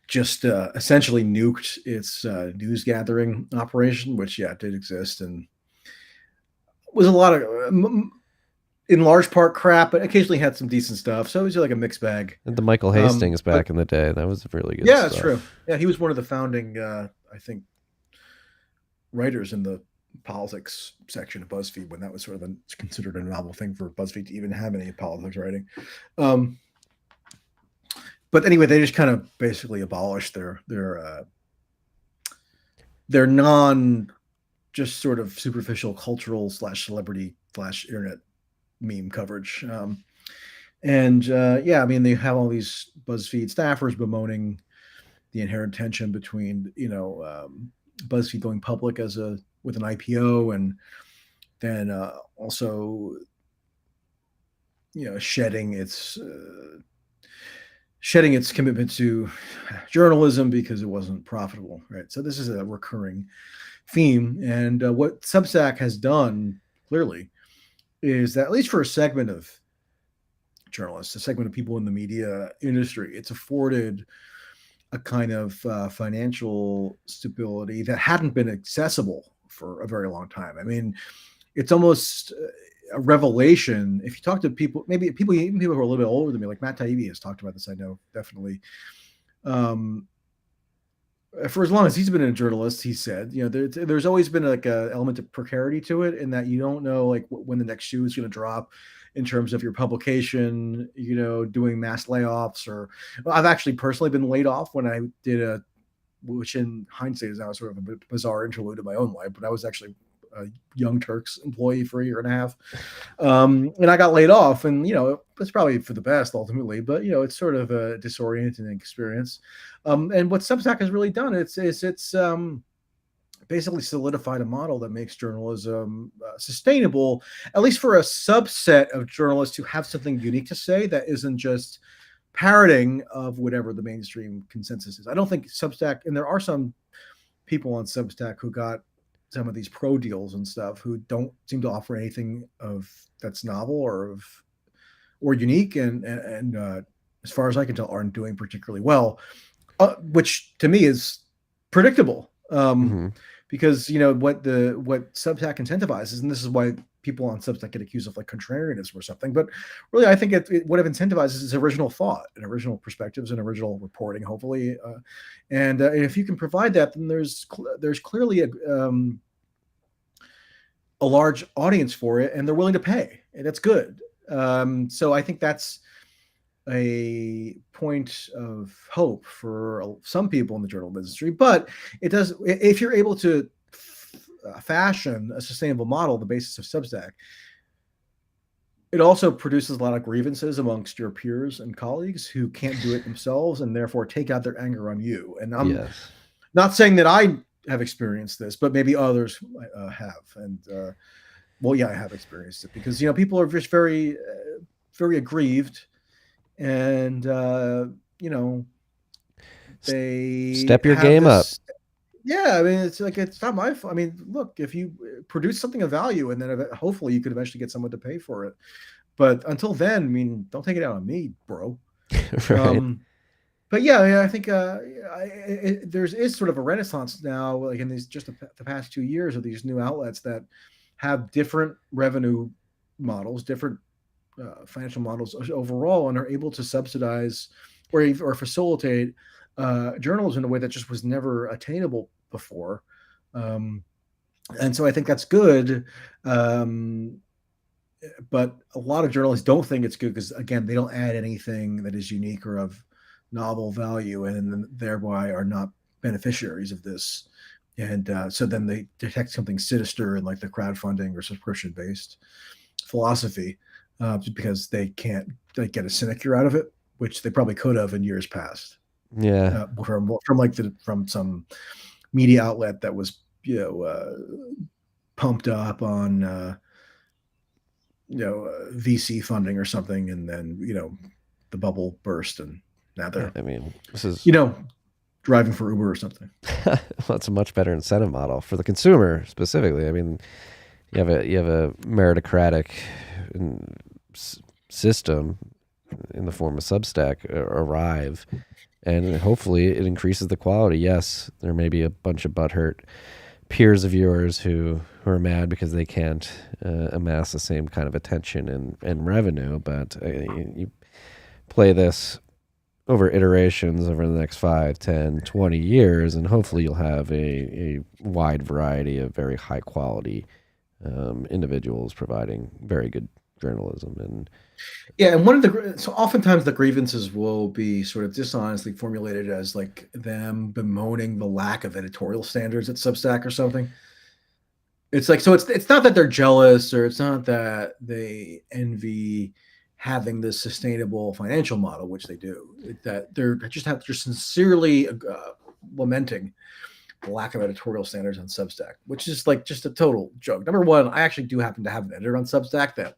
just essentially nuked its news gathering operation, which did exist and was a lot of in large part crap, but occasionally had some decent stuff. So it was like a mixed bag. And the Michael Hastings But back in the day, that was really good yeah, stuff. that's true. Yeah, he was one of the founding, I think, writers in the politics section of BuzzFeed when that was sort of considered a novel thing for BuzzFeed to even have any politics writing. But anyway, they just kind of basically abolished their non just sort of superficial cultural / celebrity / internet meme coverage. I mean, they have all these BuzzFeed staffers bemoaning the inherent tension between BuzzFeed going public with an IPO and then also shedding its commitment to journalism because it wasn't profitable, right? So this is a recurring theme, and what Substack has done clearly is that, at least for a segment of journalists, a segment of people in the media industry, it's afforded a kind of financial stability that hadn't been accessible for a very long time. I mean, it's almost a revelation if you talk to people, maybe even people who are a little bit older than me, like Matt Taibbi has talked about this, I know, definitely. For as long as he's been a journalist, he said, there's always been like a element of precarity to it, in that you don't know like when the next shoe is going to drop in terms of your publication, doing mass layoffs. Or I've actually personally been laid off when I did which in hindsight is now sort of a bizarre interlude in my own life, but I was actually a Young Turks employee for a year and a half. And I got laid off, and, it's probably for the best ultimately, but, it's sort of a disorienting experience. And what Substack has really done, it's basically solidified a model that makes journalism sustainable, at least for a subset of journalists who have something unique to say that isn't just parroting of whatever the mainstream consensus is. I don't think Substack, and there are some people on Substack who got some of these pro deals and stuff who don't seem to offer anything that's novel or unique, and as far as I can tell, aren't doing particularly well, which to me is predictable. Because what Substack incentivizes, and this is why people on Substack get accused of like contrarianism or something, but really I think what it incentivizes is original thought and original perspectives and original reporting, hopefully, and if you can provide that, then there's clearly a large audience for it, and they're willing to pay, and that's good. So I think that's a point of hope for some people in the journalism industry. But it does, if you're able to fashion a sustainable model on the basis of Substack, it also produces a lot of grievances amongst your peers and colleagues who can't do it themselves, and therefore take out their anger on you. And I'm not saying that I have experienced this, but maybe others have. And I have experienced it, because people are just very, very aggrieved. And they step your game up. Yeah, I mean, it's like, it's not my fault. I mean, look, if you produce something of value, and then hopefully you could eventually get someone to pay for it, but until then, I mean, don't take it out on me, bro. Right. But yeah, I think there's sort of a renaissance now, like in these just the past 2 years, of these new outlets that have different revenue models, different financial models overall, and are able to subsidize or facilitate journalism in a way that just was never attainable before. And so I think that's good. But a lot of journalists don't think it's good because, again, they don't add anything that is unique or of novel value, and thereby are not beneficiaries of this. And so then they detect something sinister in like the crowdfunding or subscription based philosophy, because they can't like get a sinecure out of it, which they probably could have in years past, Yeah. from some media outlet that was pumped up on VC funding or something, and then the bubble burst, and now Yeah, they're I mean, this is driving for Uber or something. well, it's a much better incentive model for the consumer specifically. I mean, you have a meritocratic system in the form of Substack arrive, and hopefully it increases the quality. Yes, there may be a bunch of butthurt peers of yours who are mad because they can't amass the same kind of attention and revenue, but you play this over iterations over the next 5, 10, 20 years, and hopefully you'll have a wide variety of very high quality individuals providing very good journalism. And Yeah, and so oftentimes the grievances will be sort of dishonestly formulated as like them bemoaning the lack of editorial standards at Substack or something. It's like, so it's not that they're jealous, or it's not that they envy having this sustainable financial model, which they do. That they're just sincerely lamenting the lack of editorial standards on Substack, which is like just a total joke. Number one, I actually do happen to have an editor on Substack that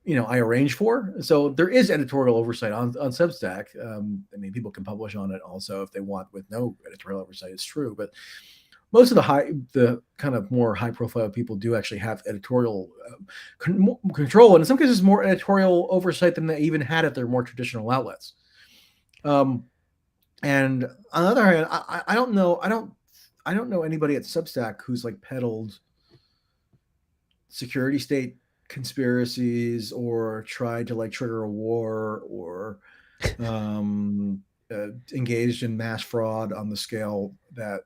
I arrange for, so there is editorial oversight on Substack. I mean, people can publish on it also if they want with no editorial oversight. It's true, but most of the kind of more high profile people do actually have editorial control, and in some cases more editorial oversight than they even had at their more traditional outlets. And on the other hand, I don't know anybody at Substack who's like peddled security state conspiracies or tried to like trigger a war, or engaged in mass fraud on the scale that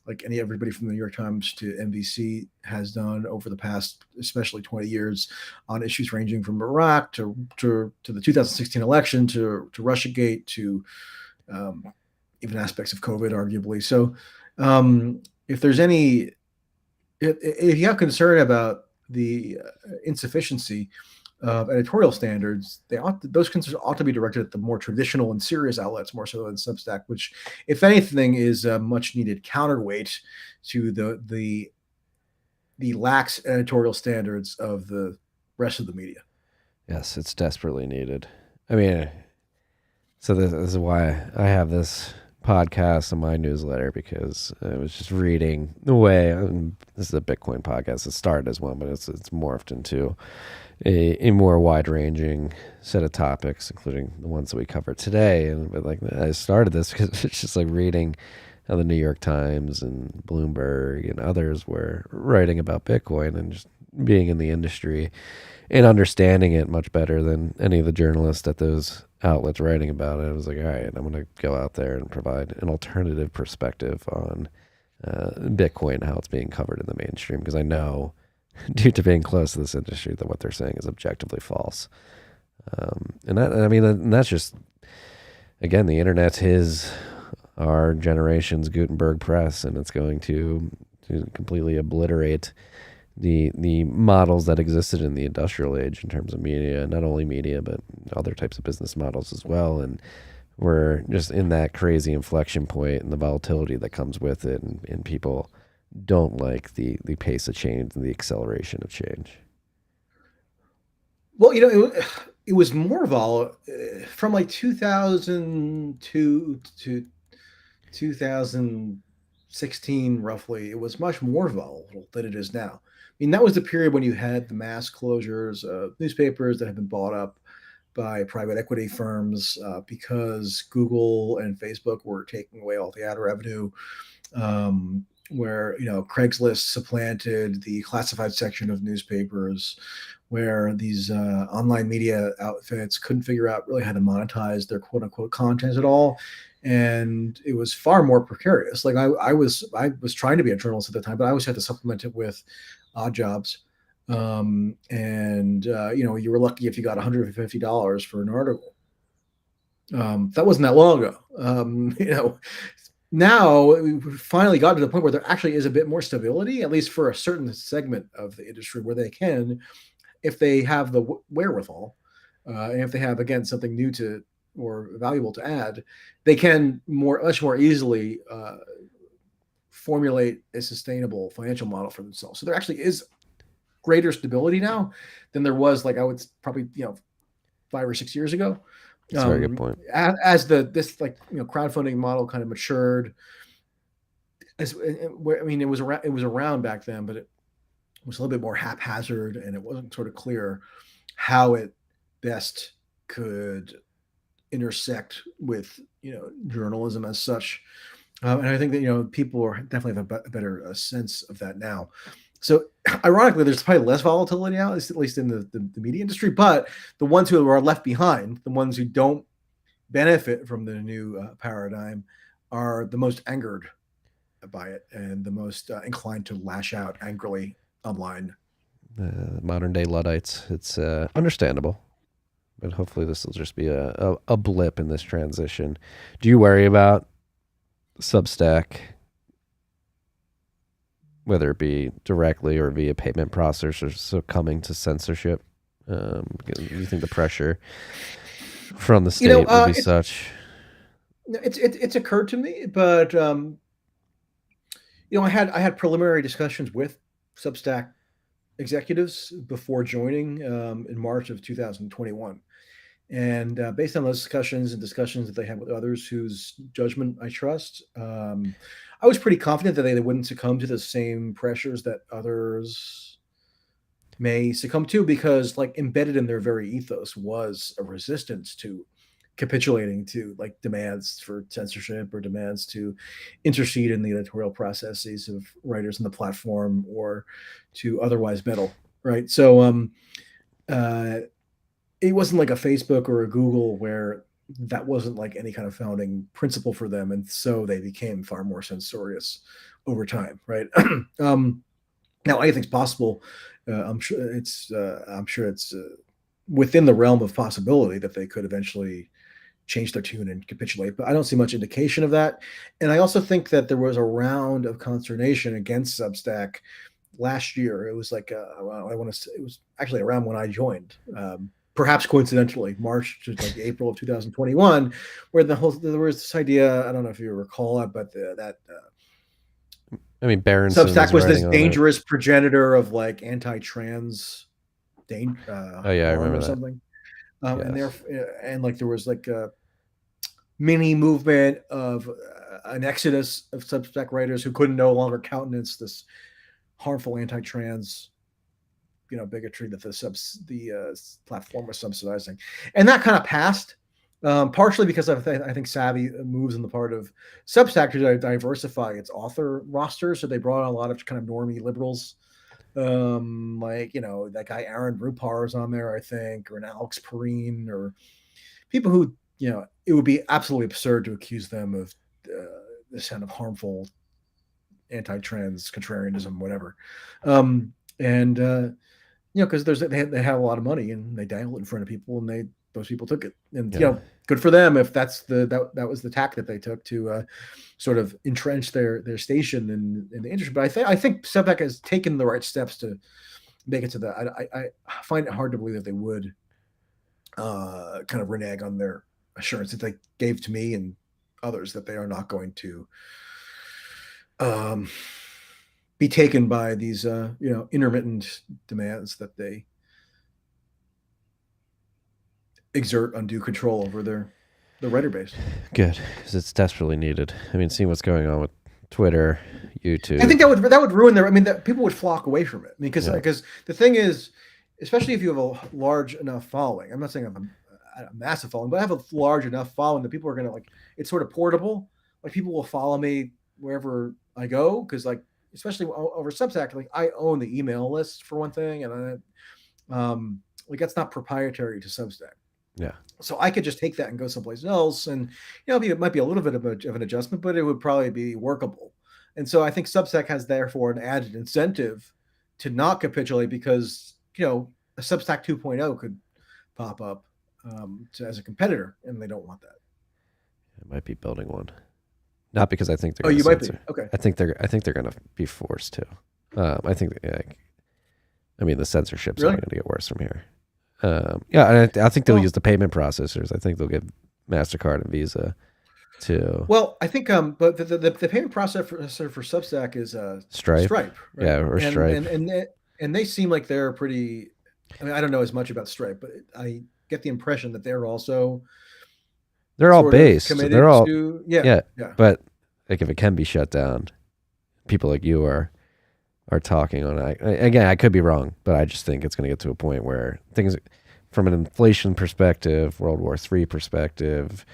like everybody from the New York Times to NBC has done over the past, especially 20 years, on issues ranging from Iraq to the 2016 election to Russiagate to even aspects of COVID, arguably. So, if there's any, if you have concern about the insufficiency of editorial standards, those concerns ought to be directed at the more traditional and serious outlets more so than Substack, which, if anything, is a much needed counterweight to the lax editorial standards of the rest of the media. yes, it's desperately needed. I mean, so this is why I have this podcast and my newsletter, because I was just reading the way, this is a Bitcoin podcast. It started as one, but it's morphed into a more wide-ranging set of topics, including the ones that we cover today. And but like I started this because it's just like reading how the New York Times and Bloomberg and others were writing about Bitcoin, and just being in the industry and understanding it much better than any of the journalists at those outlets writing about it. I was like, all right, I'm going to go out there and provide an alternative perspective on Bitcoin and how it's being covered in the mainstream, because I know, due to being close to this industry, that what they're saying is objectively false. And that's just, again, the internet is our generation's Gutenberg press, and it's going to completely obliterate the models that existed in the industrial age in terms of media, not only media, but other types of business models as well. And we're just in that crazy inflection point and the volatility that comes with it, and people don't like the pace of change and the acceleration of change. Well, it was more volatile from like 2002 to 2016, roughly. It was much more volatile than it is now. I mean, that was the period when you had the mass closures of newspapers that had been bought up by private equity firms because Google and Facebook were taking away all the ad revenue. where Craigslist supplanted the classified section of newspapers, where these online media outfits couldn't figure out really how to monetize their quote unquote content at all. And it was far more precarious. Like I was trying to be a journalist at the time, but I always had to supplement it with odd jobs. And you were lucky if you got $150 for an article. That wasn't that long ago. Now we've finally gotten to the point where there actually is a bit more stability, at least for a certain segment of the industry, where they can, if they have the wherewithal, and if they have, again, something new to or valuable to add, they can much more easily formulate a sustainable financial model for themselves. So there actually is greater stability now than there was, like, I would probably 5 or 6 years ago. That's a very good point. As this crowdfunding model kind of matured, it was around back then, but it was a little bit more haphazard, and it wasn't sort of clear how it best could intersect with journalism as such. And I think that people are definitely have a better sense of that now. So ironically, there's probably less volatility now, at least in the media industry. But the ones who are left behind, the ones who don't benefit from the new paradigm, are the most angered by it and the most inclined to lash out angrily online. Modern day Luddites. It's understandable, but hopefully this will just be a blip in this transition. Do you worry about Substack, whether it be directly or via payment processors, succumbing to censorship? Do you think the pressure from the state will be such? It's occurred to me, but I had preliminary discussions with Substack executives before joining in March of 2021. And based on those discussions that they had with others whose judgment I trust, I was pretty confident that they wouldn't succumb to the same pressures that others may succumb to, because embedded in their very ethos was a resistance to capitulating to demands for censorship or demands to intercede in the editorial processes of writers on the platform, or to otherwise meddle. Right. So it wasn't like a Facebook or a Google where that wasn't any kind of founding principle for them, and so they became far more censorious over time, right? Now anything's possible. I'm sure it's within the realm of possibility that they could eventually change their tune and capitulate, but I don't see much indication of that. And I also think that there was a round of consternation against Substack last year. It was it was actually around when I joined. Perhaps coincidentally, March to April of 2021, where there was this idea. I don't know if you recall it, but Berenson Substack was this dangerous progenitor of anti-trans I remember that. Something. Yes. And there was a mini movement of an exodus of Substack writers who couldn't no longer countenance this harmful anti-trans bigotry that the platform was subsidizing. And that kind of passed, partially because I think savvy moves on the part of Substack to diversify its author roster. So they brought on a lot of kind of normie liberals, that guy Aaron Rupar is on there, I think, or an Alex Perrine, or people who it would be absolutely absurd to accuse them of this kind of harmful anti-trans contrarianism, whatever. Because they have a lot of money and they dangle it in front of people, and those people took it, and good for them if that was the tack that they took to sort of entrench their station in the industry. But I think Substack has taken the right steps to make it to that. I find it hard to believe that they would kind of renege on their assurance that they gave to me and others, that they are not going to be taken by these intermittent demands that they exert undue control over the writer base. Good, because it's desperately needed. Seeing what's going on with Twitter, YouTube, I think that would ruin that people would flock away from it. Because the thing is, especially if you have a large enough following. I'm not saying I have a massive following, but I have a large enough following that people are going to it's sort of portable. People will follow me wherever I go, because like especially over Substack, like I own the email list for one thing, and like that's not proprietary to Substack. Yeah. So I could just take that and go someplace else, and it might be a little bit of an adjustment, but it would probably be workable. And so I think Substack has therefore an added incentive to not capitulate, because a Substack 2.0 could pop up as a competitor, and they don't want that. I might be building one. Not because I think they're Oh, going to you might be. censor. Okay. I think they're going to be forced to. I think. I mean, the censorship's Really? only going to get worse from here. Yeah, I think they'll Well, use the payment processors. I think they'll get MasterCard and Visa to well, I think, but the payment process for Substack is Stripe. Stripe, right? Yeah, or Stripe. And they seem like they're pretty. I mean, I don't know as much about Stripe, but I get the impression that they're also They're all sort of based. committed They're all to, yeah. yeah. But like, if it can be shut down, people like you are talking on it. Again, I could be wrong, but I just think it's going to get to a point where things, from an inflation perspective, World War III perspective,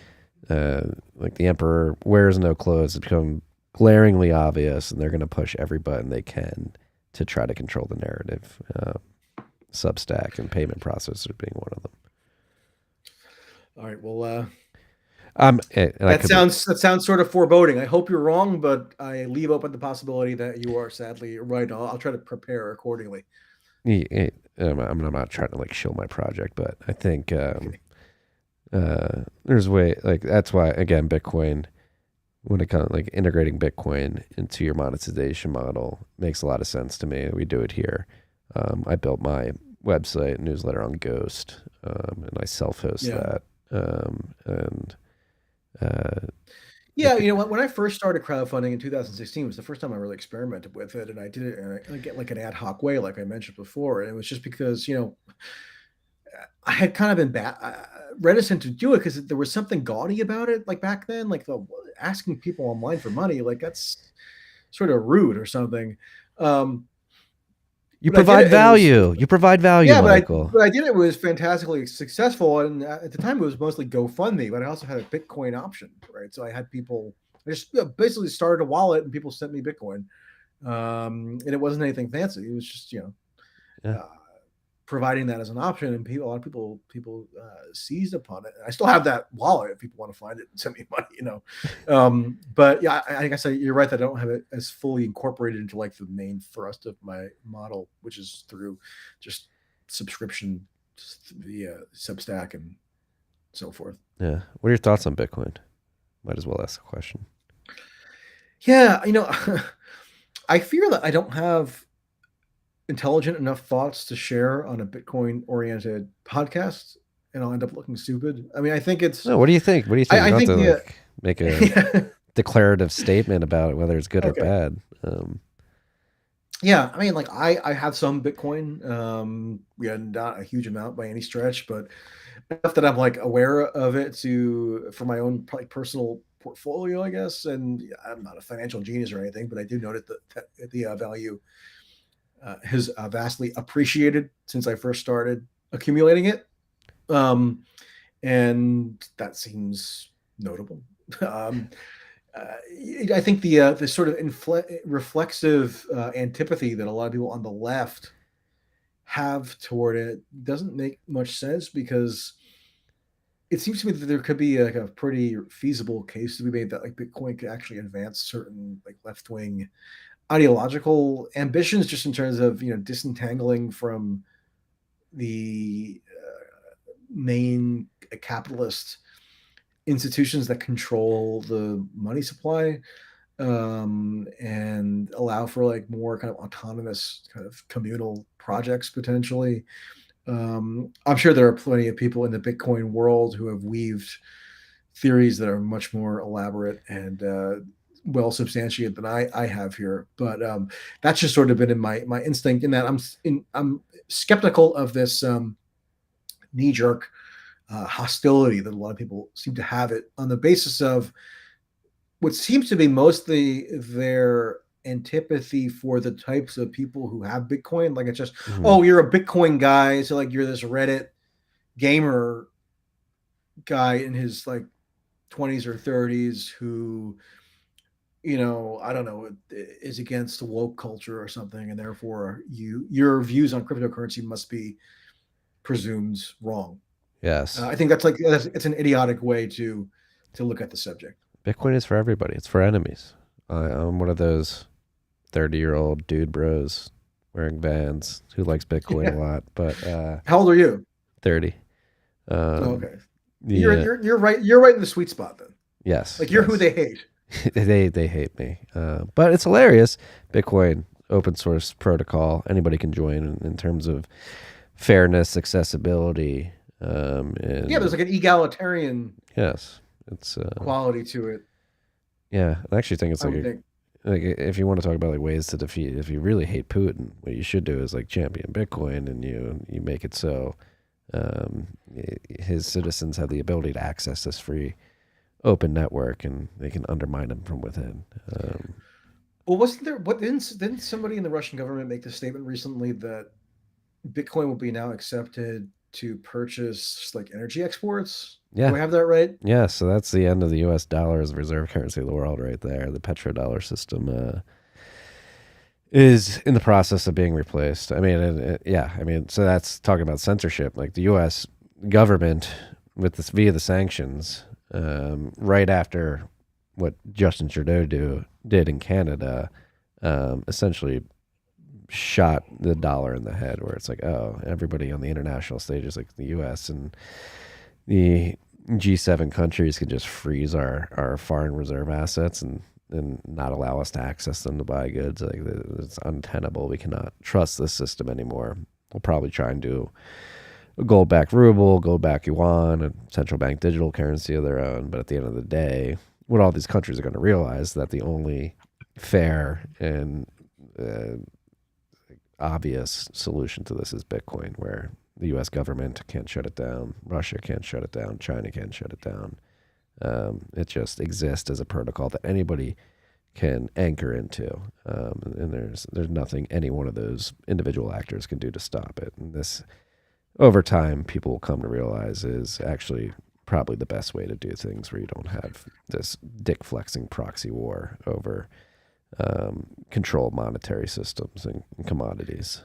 like the emperor wears no clothes, it's become glaringly obvious, and they're going to push every button they can to try to control the narrative. Substack and payment processors being one of them. All right. Well, that sounds sort of foreboding. I hope you're wrong, but I leave open the possibility that you are sadly right. I'll try to prepare accordingly. I'm not trying to like shill my project, but I think there's way, like, that's why, again, Bitcoin, when it comes like integrating Bitcoin into your monetization model, makes a lot of sense to me. We do it here. I built my website newsletter on Ghost, and I self-host that. When I first started crowdfunding in 2016 was the first time I really experimented with it, and I did it in I get like an ad hoc way, like I mentioned before, and it was just because I had kind of been reticent to do it because there was something gaudy about it, like back then, like asking people online for money, like that's sort of rude or something. You provide value. You provide value, yeah, Michael. But I did it. It was fantastically successful, and at the time it was mostly GoFundMe, but I also had a Bitcoin option, right? So I had people. I just basically started a wallet, and people sent me Bitcoin, and it wasn't anything fancy. It was just providing that as an option, and a lot of people seized upon it. I still have that wallet if people want to find it and send me money, but yeah, I guess you're right that I don't have it as fully incorporated into like the main thrust of my model, which is through just subscription via Substack and so forth. Yeah. What are your thoughts on Bitcoin? Might as well ask the question. Yeah, I fear that I don't have intelligent enough thoughts to share on a Bitcoin oriented podcast, and I'll end up looking stupid. I mean, I think it's. No, what do you think? What do you think? I you think don't have to make a declarative statement about it, whether it's good or bad. Yeah, I mean, like I have some Bitcoin. Yeah, not a huge amount by any stretch, but enough that I'm like aware of it for my own personal portfolio, I guess. And I'm not a financial genius or anything, but I do note that the value has vastly appreciated since I first started accumulating it, and that seems notable. I think the sort of reflexive antipathy that a lot of people on the left have toward it doesn't make much sense, because it seems to me that there could be like a pretty feasible case to be made that like Bitcoin could actually advance certain like left-wing ideological ambitions, just in terms of disentangling from the main capitalist institutions that control the money supply, and allow for like more kind of autonomous kind of communal projects potentially. I'm sure there are plenty of people in the Bitcoin world who have weaved theories that are much more elaborate and well substantiated than I have here, but that's just sort of been in my instinct, in that I'm skeptical of this knee jerk hostility that a lot of people seem to have it on the basis of what seems to be mostly their antipathy for the types of people who have Bitcoin. Like, it's just, oh, you're a Bitcoin guy, so like you're this Reddit gamer guy in his like 20s or 30s who I don't know, is against woke culture or something, and therefore your views on cryptocurrency must be presumed wrong. Yes. I think it's an idiotic way to look at the subject. Bitcoin is for everybody. It's for enemies. I'm one of those 30-year-old dude bros wearing Vans who likes Bitcoin a Yeah. lot, but How old are you? 30. Oh, Um, okay. the You're right. You're right in the sweet spot then. Yes, Like you're who yes. they hate. They hate me, but it's hilarious. Bitcoin open source protocol. Anybody can join in terms of fairness, accessibility, Yeah, there's and like an egalitarian yes, it's quality to it. yeah. I actually think it's I like would think. like if you want to talk about like ways to defeat, if you really hate Putin, what you should do is like champion Bitcoin, and you make it so um, his citizens have the ability to access this free open network, and they can undermine him from within. Well, wasn't there? What didn't somebody in the Russian government make the statement recently that Bitcoin will be now accepted to purchase like energy exports? Do Yeah, I have that right? yeah. So that's the end of the U.S. dollar as the reserve currency of the world, right there. The petrodollar system is in the process of being replaced. I mean, yeah. I mean, so that's talking about censorship. Like the U.S. government with this via the sanctions, right after what Justin Trudeau did in Canada, essentially shot the dollar in the head. Where it's like, oh, everybody on the international stage is like the U.S. and the G7 countries can just freeze our foreign reserve assets and not allow us to access them to buy goods. Like it's untenable. We cannot trust this system anymore. We'll probably try and do a gold-backed ruble, gold-backed yuan, a central bank digital currency of their own. But at the end of the day, what all these countries are going to realize is that the only fair and uh, obvious solution to this is Bitcoin, where the U.S. government can't shut it down, Russia can't shut it down, China can't shut it down. It just exists as a protocol that anybody can anchor into, and there's nothing any one of those individual actors can do to stop it. And this, over time, people will come to realize is actually probably the best way to do things, where you don't have this dick flexing proxy war over control monetary systems and commodities.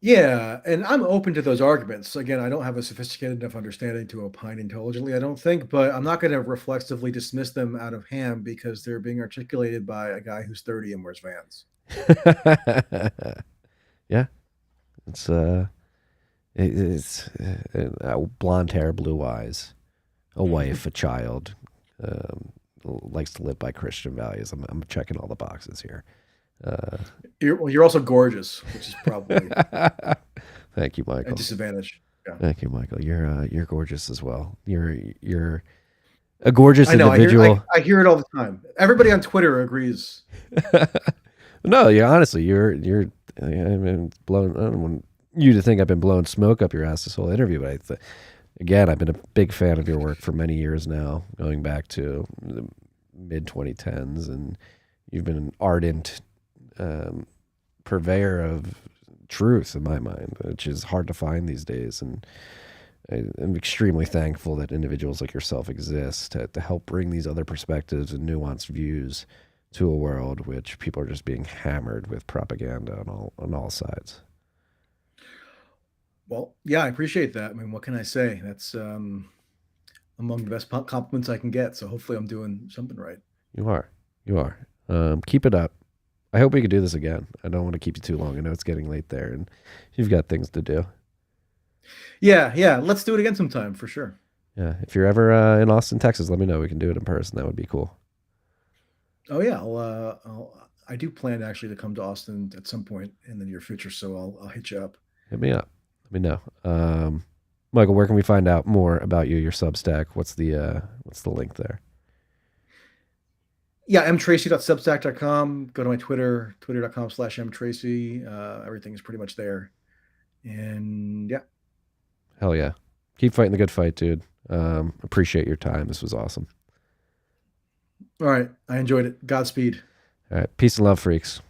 Yeah, and I'm open to those arguments. Again, I don't have a sophisticated enough understanding to opine intelligently, I don't think, but I'm not going to reflexively dismiss them out of hand because they're being articulated by a guy who's 30 and wears Vans. Yeah, it's it's blonde hair, blue eyes, a wife, a child, um, likes to live by Christian values. I'm checking all the boxes here. Uh, You're also gorgeous, which is probably Thank you, a Michael. disadvantage. Yeah. Thank you, Michael. You're gorgeous as well. You're a gorgeous I know. individual. I hear it all the time. Everybody on Twitter agrees. No, you honestly, you're. I've been blown. I don't want you to think I've been blowing smoke up your ass this whole interview, but again, I've been a big fan of your work for many years now, going back to the mid 2010s, and you've been an ardent purveyor of truth in my mind, which is hard to find these days. And I'm extremely thankful that individuals like yourself exist to help bring these other perspectives and nuanced views to a world which people are just being hammered with propaganda on all sides. Well, yeah, I appreciate that. I mean, what can I say? That's among the best compliments I can get. So hopefully, I'm doing something right. You are, you are. Keep it up. I hope we could do this again. I don't want to keep you too long. I know it's getting late there, and you've got things to do. Yeah, yeah. Let's do it again sometime for sure. Yeah, if you're ever in Austin, Texas, let me know. We can do it in person. That would be cool. Oh yeah, I do plan actually to come to Austin at some point in the near future, so I'll hit you up. Hit me up. Let me know. Michael, where can we find out more about you, your Substack? What's the link there? Yeah, mtracy.substack.com. Go to my Twitter, twitter.com/mtracy. Everything is pretty much there. And yeah. Hell yeah. Keep fighting the good fight, dude. Appreciate your time. This was awesome. All right. I enjoyed it. Godspeed. All right. Peace and love, freaks.